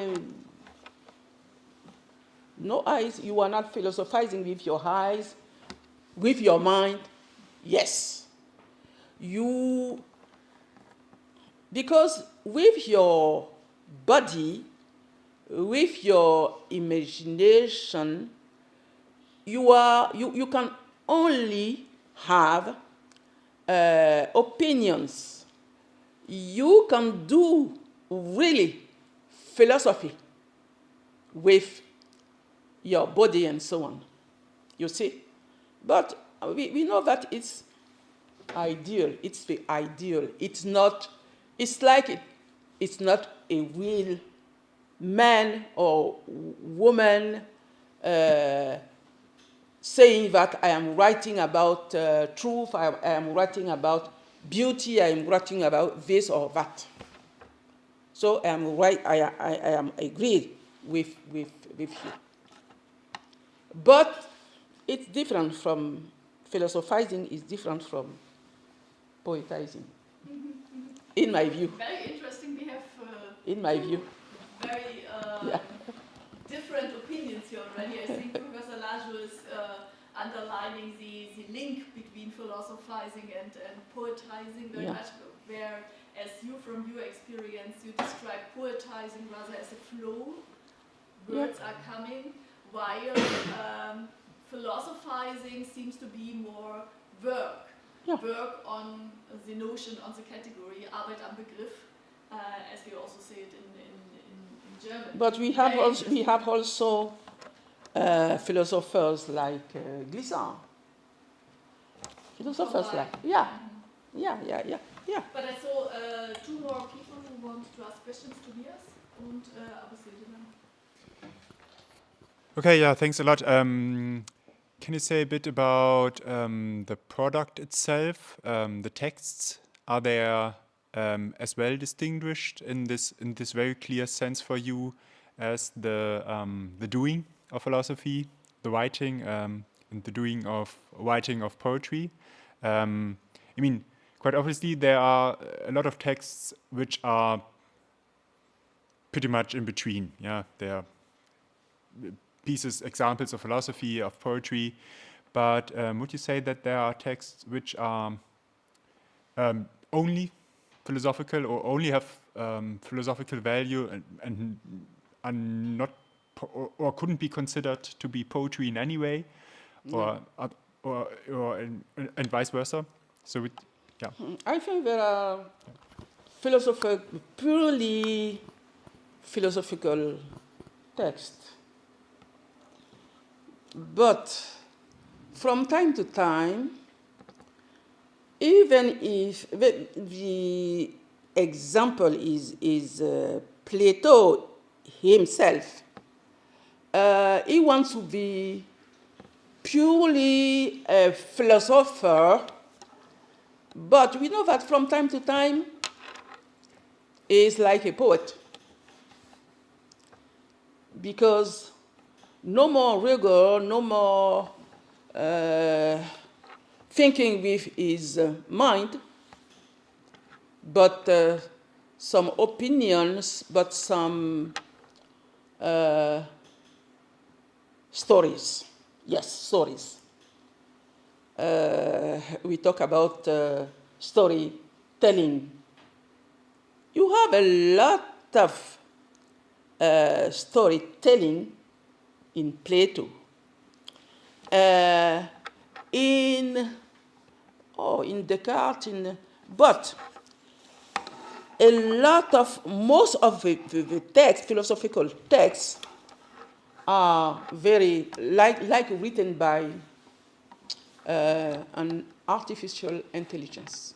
Speaker 2: no eyes. You are not philosophizing with your eyes, with your mind. Yes. Because with your body, with your imagination, you can only have opinions. You can do really philosophy with your body and so on, you see. But we know that it's ideal, it's the ideal. It's not, it's like it's not a real man or woman saying that I am writing about truth, I am writing about beauty, I am writing about this or that. So I am right. I am agreed with you. But it's different from philosophizing. Is different from poetizing, in my view.
Speaker 1: Very interesting. We have
Speaker 2: In my view.
Speaker 1: very different opinions here already. I think Professor Lajo is underlining the link between philosophizing and poetizing very much, whereas you, from your experience, you describe poetizing rather as a flow. Words are coming, while philosophizing seems to be more work. Work on the notion, on the category, Arbeit am Begriff, as we also say it in German.
Speaker 2: But we have also philosophers like Glissant. Philosophers like, yeah.
Speaker 1: But I saw two more people who want to ask questions, Tobias and Abusildina.
Speaker 5: Okay, yeah, thanks a lot. Can you say a bit about the product itself, the texts? Are they as well distinguished in this very clear sense for you as the doing of philosophy, the writing, and the doing of writing of poetry? I mean, quite obviously there are a lot of texts which are pretty much in between. Yeah, there are pieces, examples of philosophy, of poetry, but would you say that there are texts which are only philosophical or only have philosophical value and are not or couldn't be considered to be poetry in any way, or and vice versa? So yeah.
Speaker 2: I think there are purely philosophical texts. But from time to time, even if the example is Plato himself, he wants to be purely a philosopher, but we know that from time to time, he's like a poet. Because no more rigor, no more thinking with his mind, but some opinions, but some stories. Yes, stories. We talk about storytelling. You have a lot of storytelling in Plato. In Descartes, but most of the text, philosophical texts, are very like written by an artificial intelligence.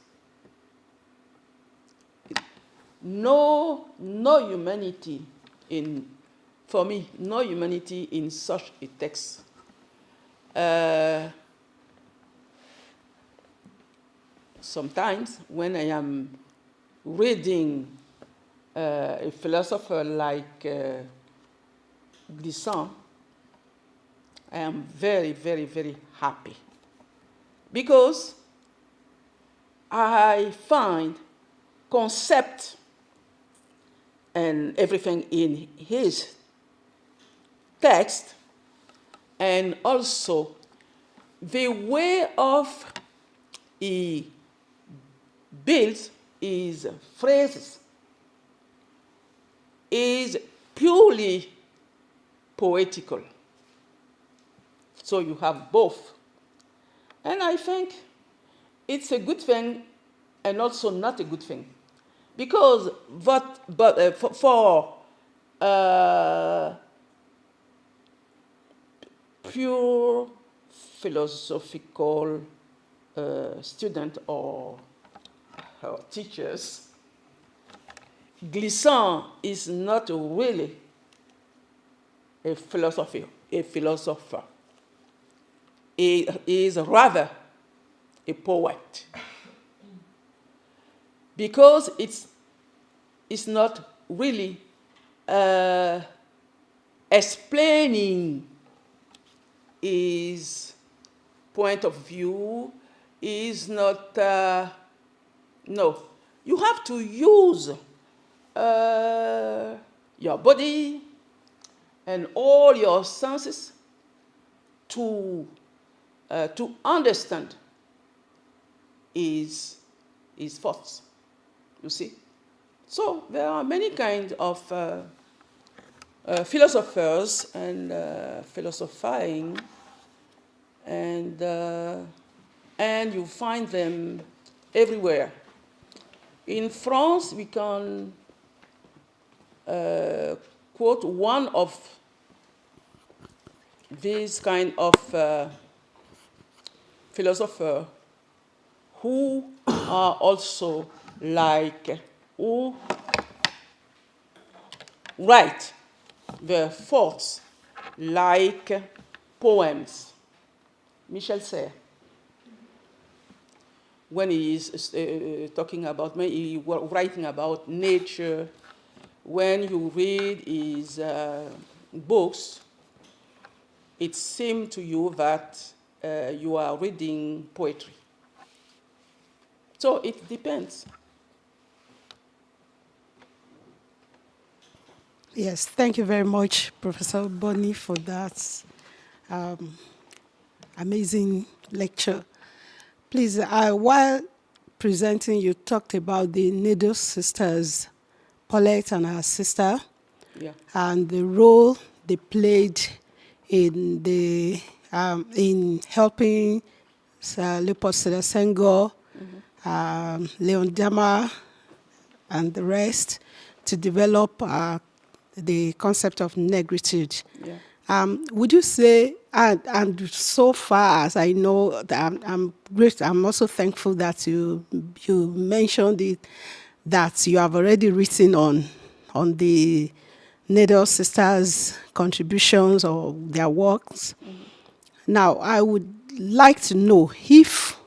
Speaker 2: No humanity for me, no humanity in such a text. Sometimes when I am reading a philosopher like Glissant, I am very, very, very happy. Because I find concept and everything in his text, and also the way of he builds his phrases is purely poetical. So you have both. And I think it's a good thing and also not a good thing. Because for pure philosophical student or teachers, Glissant is not really a philosopher. He is rather a poet. Because it's not really explaining his point of view, is not, no. You have to use your body and all your senses to understand his thoughts, you see. So there are many kinds of philosophers and philosophizing, and you find them everywhere. In France, we can quote one of these kind of philosophers who are also like, who write their thoughts like poems. Michel Serres, when he is talking about, he was writing about nature, when you read his books, it seems to you that you are reading poetry. So it depends.
Speaker 6: Yes, thank you very much, Professor Boni, for that amazing lecture. Please, while presenting, you talked about the Needle sisters, Paulette and her sister,
Speaker 2: Yeah.
Speaker 6: and the role they played in in helping Leopold Sedar Senghor, Leon Dama, and the rest to develop the concept of negritude.
Speaker 2: Yeah.
Speaker 6: Would you say, and so far as I know, that I'm also thankful that you mentioned it, that you have already written on the Needle sisters' contributions or their works. Now, I would like to know if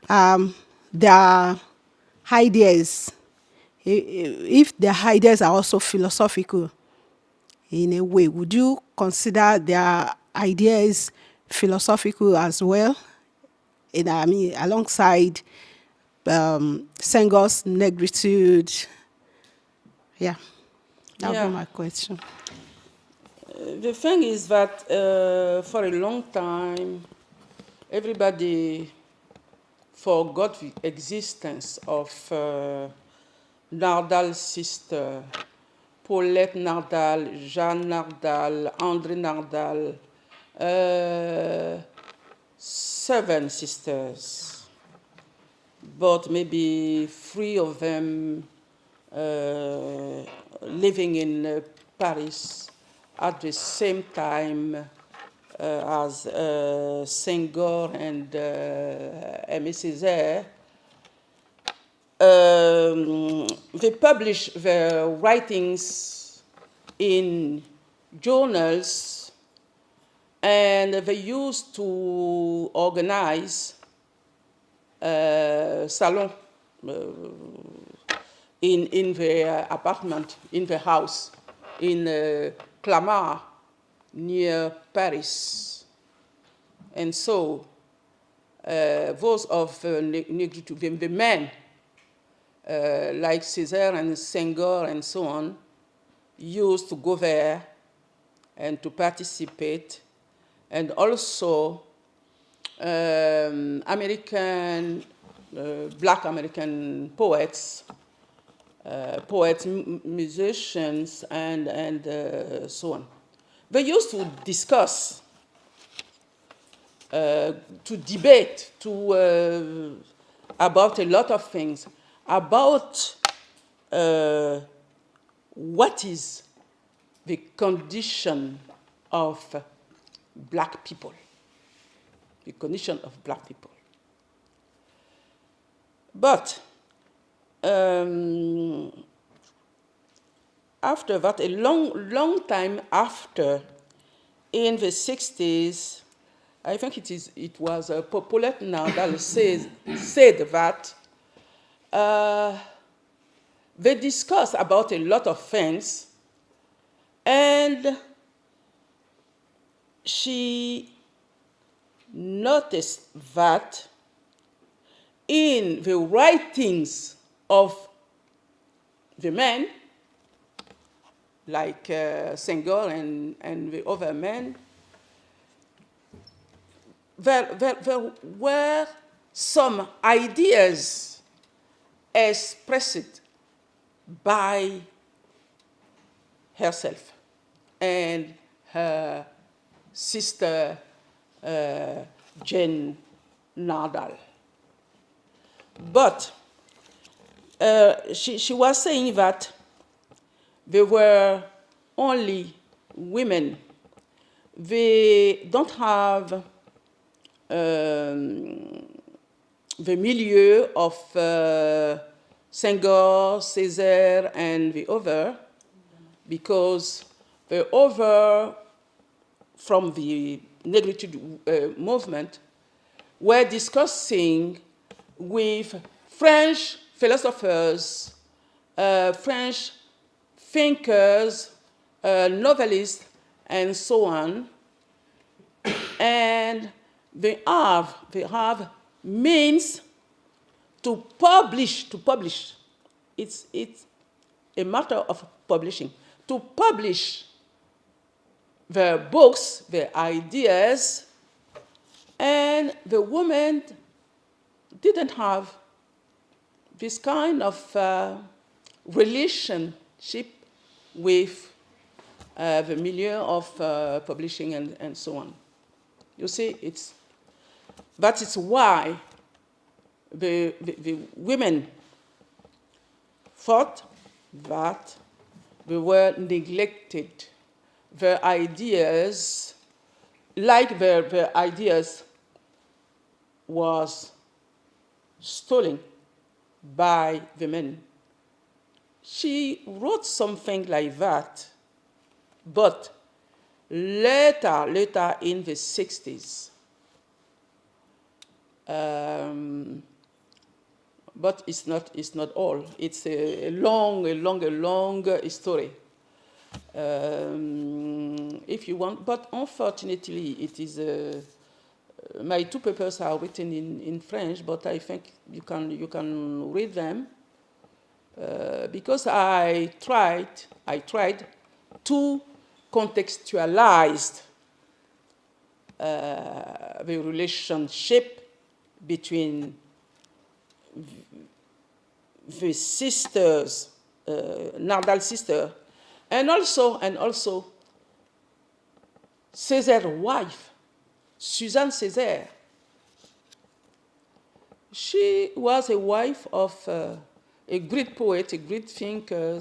Speaker 6: their ideas, if their ideas are also philosophical in a way. Would you consider their ideas philosophical as well? Alongside Senghor's negritude. Yeah, that would
Speaker 2: Yeah.
Speaker 6: be my question.
Speaker 2: The thing is that for a long time, everybody forgot the existence of Nardal's sister, Paulette Nardal, Jeanne Nardal, André Nardal, 7 sisters, but maybe 3 of them living in Paris at the same time as Senghor and Aimé Césaire. They publish their writings in journals, and they used to organize salon in their apartment, in the house, in Clamart, near Paris. And so those of the men, like Césaire and Senghor and so on, used to go there and to participate. And also black American poets, musicians, and so on. They used to discuss, to debate, about a lot of things, about what is the condition of black people, the condition of black people. But after that, a long time after, in the 60s, I think it was Paulette Nardal said that they discussed about a lot of things, and she noticed that in the writings of the men, like Senghor and the other men, there were some ideas expressed by herself and her sister Jane Nardal. But she was saying that there were only women. They don't have the milieu of Senghor, Césaire, and the other, because the other from the negritude movement were discussing with French philosophers, French thinkers, novelists, and so on, and they have means to publish. It's a matter of publishing, to publish their books, their ideas, and the women didn't have this kind of relationship with the milieu of publishing and so on. You see, that is why the women thought that they were neglected. Their ideas, like their ideas, was stolen by the men. She wrote something like that, but later in the 60s, but it's not all. It's a long story. If you want, but unfortunately, it is. My two papers are written in French, but I think you can read them because I tried to contextualize the relationship between the sisters, Nardal sister, and also Césaire's wife, Suzanne Césaire. She was a wife of a great poet, a great thinker.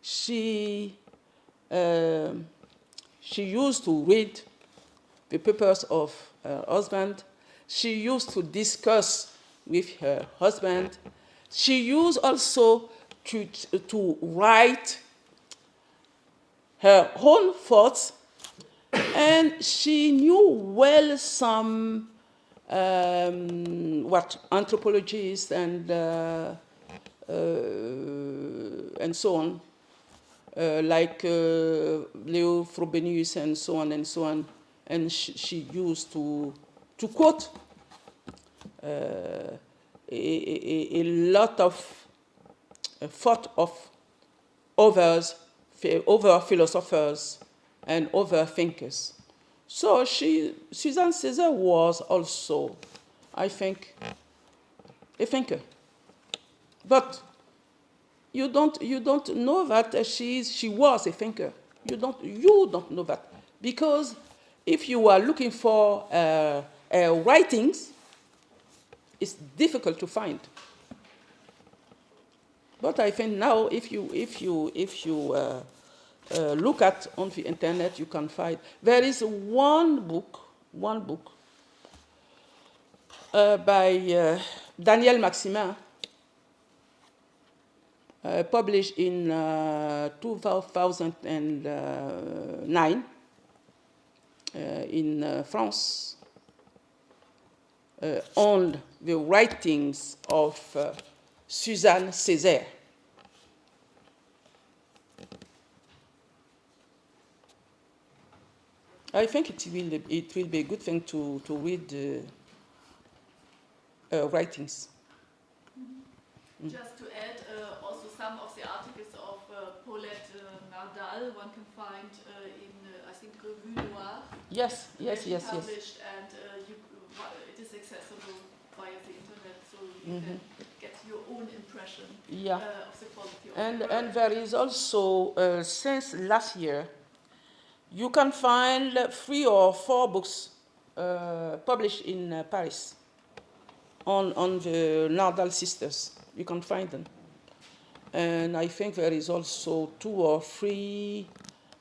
Speaker 2: She used to read the papers of her husband. She used to discuss with her husband. She used also to write her own thoughts, and she knew well some anthropologists and so on, like Leo Frobenius and so on, and she used to quote a lot of thought of other philosophers and other thinkers. So Suzanne Césaire was also, I think, a thinker. But you don't know that she was a thinker. You don't know that, because if you are looking for writings, it's difficult to find. But I think now, if you look at on the internet, you can find. There is one book by Daniel Maximin, published in 2009 in France, on the writings of Suzanne Césaire. I think it will be a good thing to read writings.
Speaker 1: Mm-hmm. Just to add, also some of the articles of Paulette Nardal one can find in, I think, Revue Noire.
Speaker 2: Yes.
Speaker 1: Published, and it is accessible via the internet, so you can get your own impression of the quality of the work.
Speaker 2: And there is also, since last year, you can find 3 or 4 books published in Paris on the Nardal sisters. You can find them. And I think there is also 2 or 3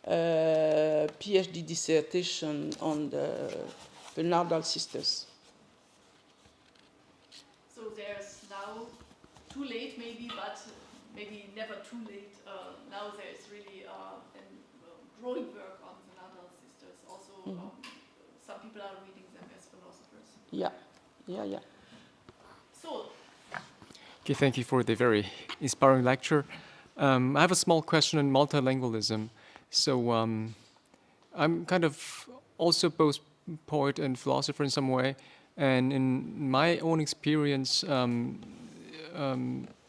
Speaker 2: PhD dissertation on the Nardal sisters.
Speaker 1: So there's now, too late maybe, but maybe never too late. Now there's really a growing work on the Nardal sisters. Also, some people are reading them as philosophers.
Speaker 2: Yeah.
Speaker 1: So.
Speaker 7: Okay, thank you for the very inspiring lecture. I have a small question on multilingualism. So I'm kind of also both poet and philosopher in some way, and in my own experience,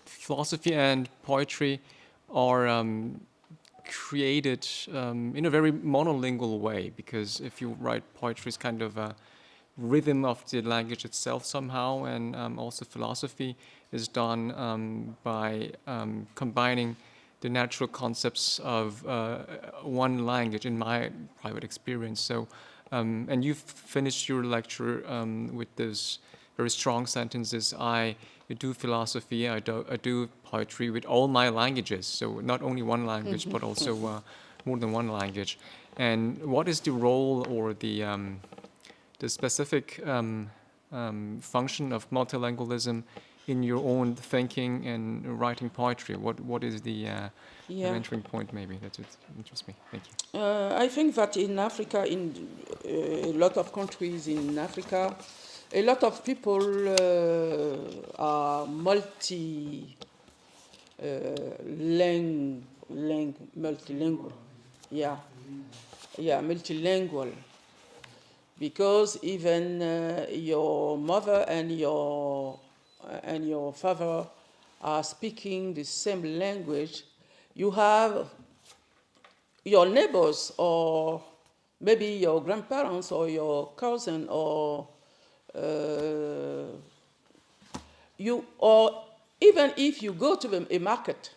Speaker 7: philosophy and poetry are created in a very monolingual way, because if you write poetry, it's kind of a rhythm of the language itself somehow, and also philosophy is done by combining the natural concepts of one language, in my private experience. So, and you've finished your lecture with those very strong sentences. I do philosophy, I do poetry with all my languages. So not only one language, but also more than one language. And what is the role or the specific function of multilingualism in your own thinking and writing poetry? What is the entering point, maybe? That would interest me. Thank you.
Speaker 2: I think that in Africa, in a lot of countries in Africa, a lot of people are multilingual. Yeah, multilingual. Because even your mother and your father are speaking the same language, you have your neighbors or maybe your grandparents or your cousin or even if you go to a market,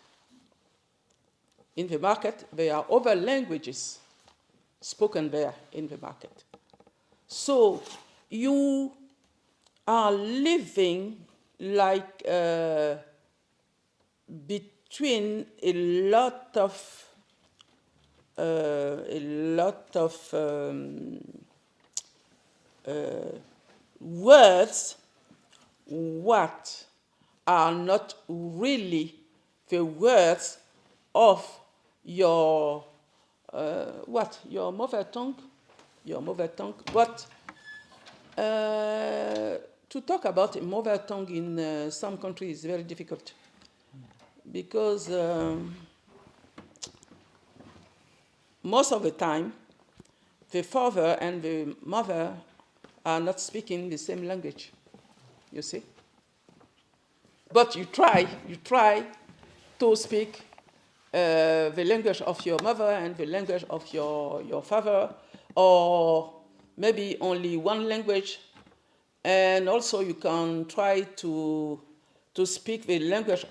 Speaker 2: in the market there are other languages spoken there in the market. So you are living like between a lot of words what are not really the words of your your mother tongue, but to talk about a mother tongue in some countries is very difficult because most of the time the father and the mother are not speaking the same language, you see. But you try to speak the language of your mother and the language of your father, or maybe only one language, and also you can try to speak the language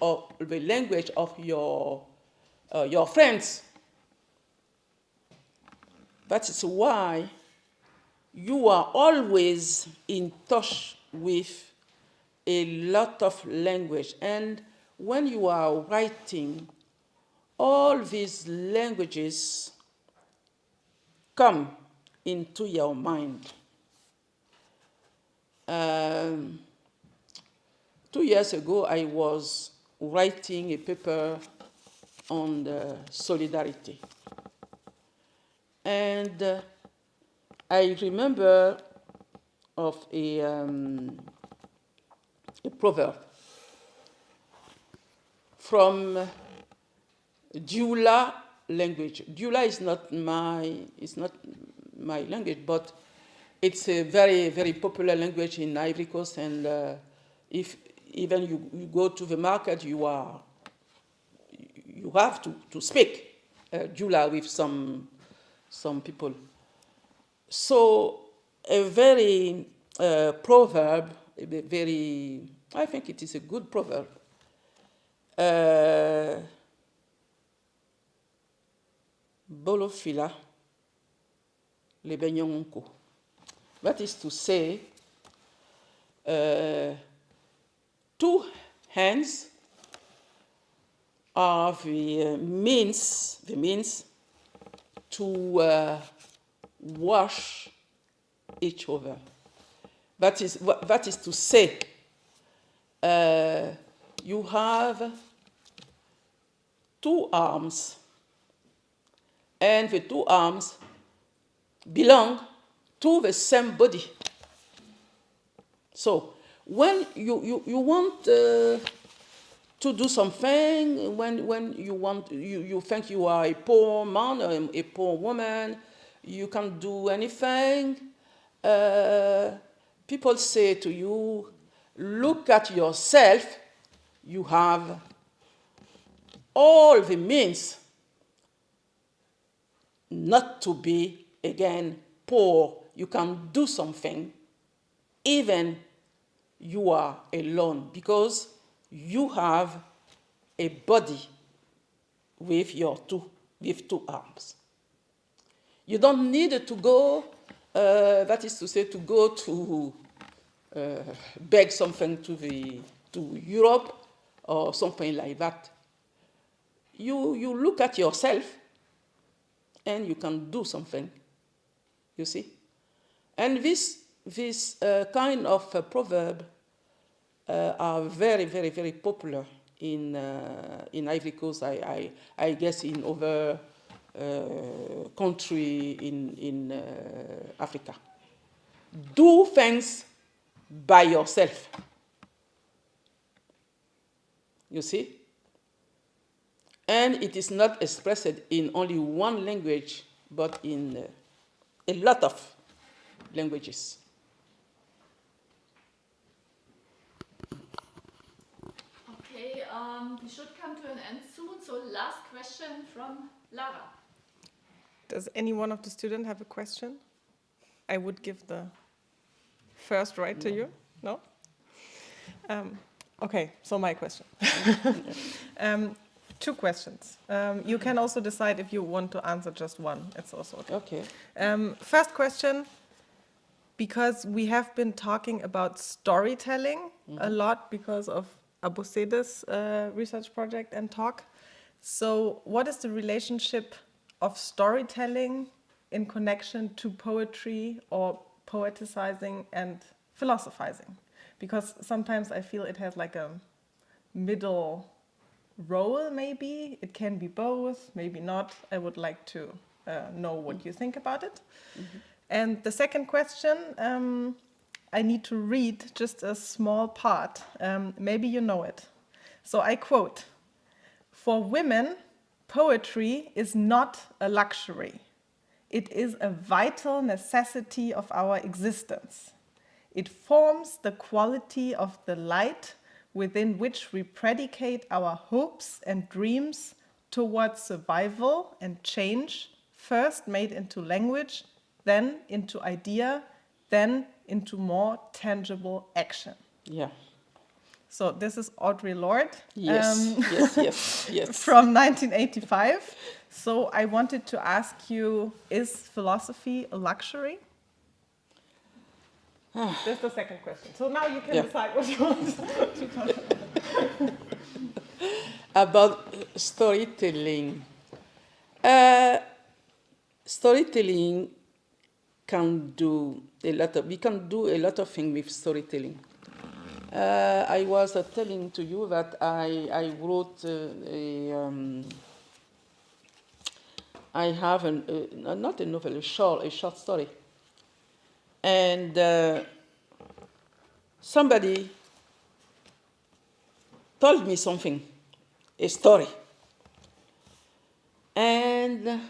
Speaker 2: of your friends. That is why you are always in touch with a lot of language, and when you are writing, all these languages come into your mind. 2 years ago, I was writing a paper on the solidarity. And I remember of a proverb from Dioula language. Dioula is not my language, but it's a very, very popular language in Ivory Coast, and if even you go to the market, you have to speak Dioula with some people. So a very proverb, I think it is a good proverb. Bolofila le benyonko. That is to say, 2 hands are the means to wash each other. That is to say, you have 2 arms, and the 2 arms belong to the same body. So when you want to do something, when you think you are a poor man or a poor woman, you can't do anything, people say to you, look at yourself, you have all the means not to be, again, poor. You can do something even you are alone, because you have a body with two arms. You don't need to go, that is to say, to go to beg something to Europe or something like that. You look at yourself and you can do something, you see. And this kind of proverb are very, very, very popular in Ivory Coast, I guess in other country in Africa. Do things by yourself. You see? And it is not expressed in only one language, but in a lot of languages.
Speaker 1: Okay, we should come to an end soon. So last question from Lara.
Speaker 8: Does any one of the students have a question? I would give the first right to you. No? Okay, so my question. Two questions. You can also decide if you want to answer just one. It's also okay.
Speaker 2: Okay.
Speaker 8: First question, because we have been talking about storytelling a lot because of Abosede's research project and talk. So what is the relationship of storytelling in connection to poetry or poeticizing and philosophizing? Because sometimes I feel it has like a middle role, maybe. It can be both, maybe not. I would like to know what you think about it. And the second question, I need to read just a small part. Maybe you know it. So I quote, "For women, poetry is not a luxury. It is a vital necessity of our existence. It forms the quality of the light within which we predicate our hopes and dreams towards survival and change, first made into language, then into idea, then into more tangible action."
Speaker 2: Yeah.
Speaker 8: So this is Audre Lorde.
Speaker 2: Yes, yes.
Speaker 8: From 1985. So I wanted to ask you, is philosophy a luxury? That's the second question. So now you can decide what you want to talk about.
Speaker 2: About storytelling. Storytelling can do a lot of, we can do a lot of things with storytelling. I was telling to you that I wrote I have not a novel, a short story. And somebody told me something, a story. And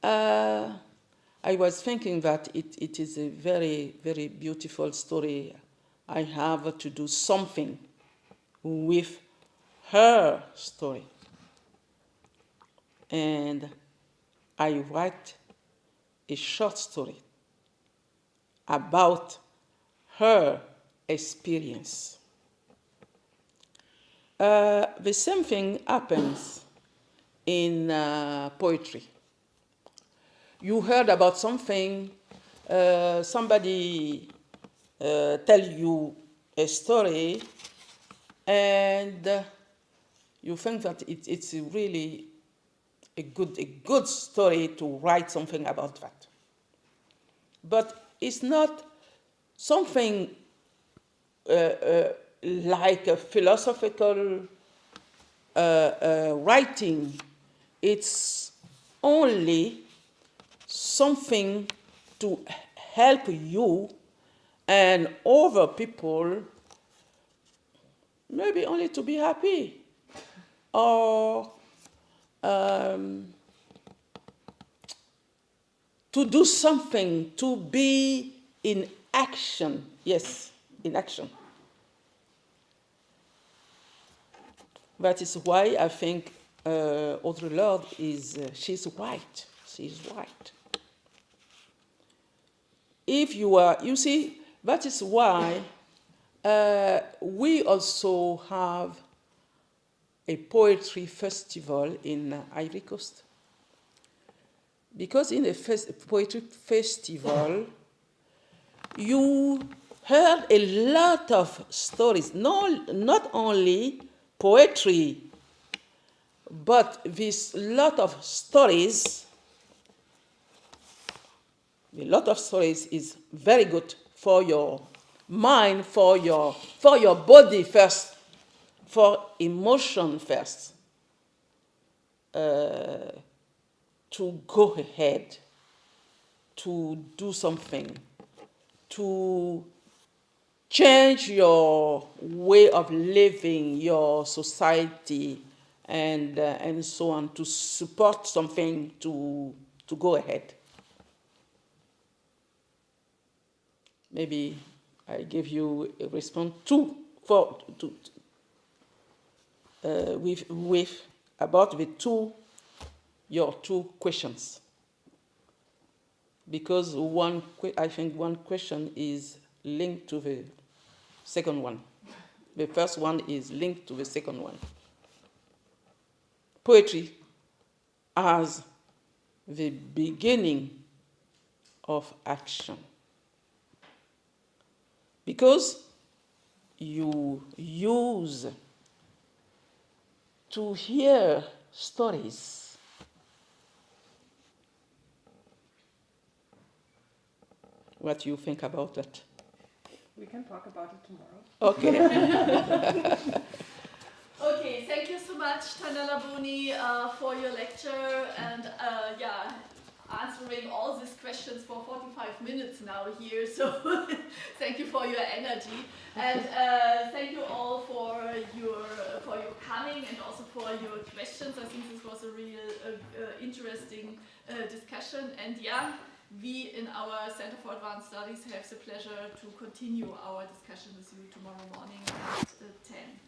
Speaker 2: I was thinking that it is a very, very beautiful story. I have to do something with her story. And I write a short story about her experience. The same thing happens in poetry. You heard about something, somebody tell you a story, and you think that it's really a good story to write something about that. But it's not something like a philosophical writing. It's only something to help you and other people, maybe only to be happy, or to do something, to be in action. Yes, in action. That is why I think Audre Lorde is, she's white. She's white. If you are, you see, that is why we also have a poetry festival in Ivory Coast. Because in a poetry festival, you heard a lot of stories, not only poetry, but this lot of stories. A lot of stories is very good for your mind, for your body first, for emotion first. To go ahead, to do something, to change your way of living, your society, and so on, to support something, to go ahead. Maybe I give you a response about your two questions. Because I think one question is linked to the second one. The first one is linked to the second one. Poetry as the beginning of action. Because you use to hear stories. What do you think about that?
Speaker 8: We can talk about it tomorrow.
Speaker 2: Okay.
Speaker 1: Okay, thank you so much, Tanella Boni, for your lecture and answering all these questions for 45 minutes now here. So thank you for your energy, and thank you all for your coming and also for your questions. I think this was a real interesting discussion, and we in our Center for Advanced Studies have the pleasure to continue our discussion with you tomorrow morning at 10.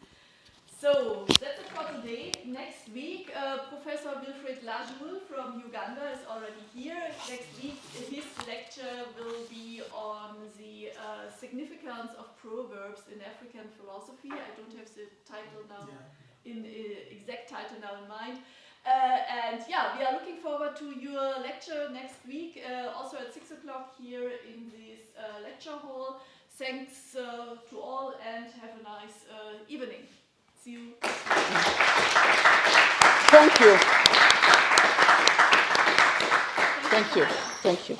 Speaker 1: So that's it for today. Next week, Professor Wilfried Lajoul from Uganda is already here. Next week, his lecture will be on the significance of proverbs in African philosophy. I don't have the title now, exact title now in mind. We are looking forward to your lecture next week, also at 6 o'clock here in this lecture hall. Thanks to all and have a nice evening. See you.
Speaker 2: Thank you. Thank you. Thank you.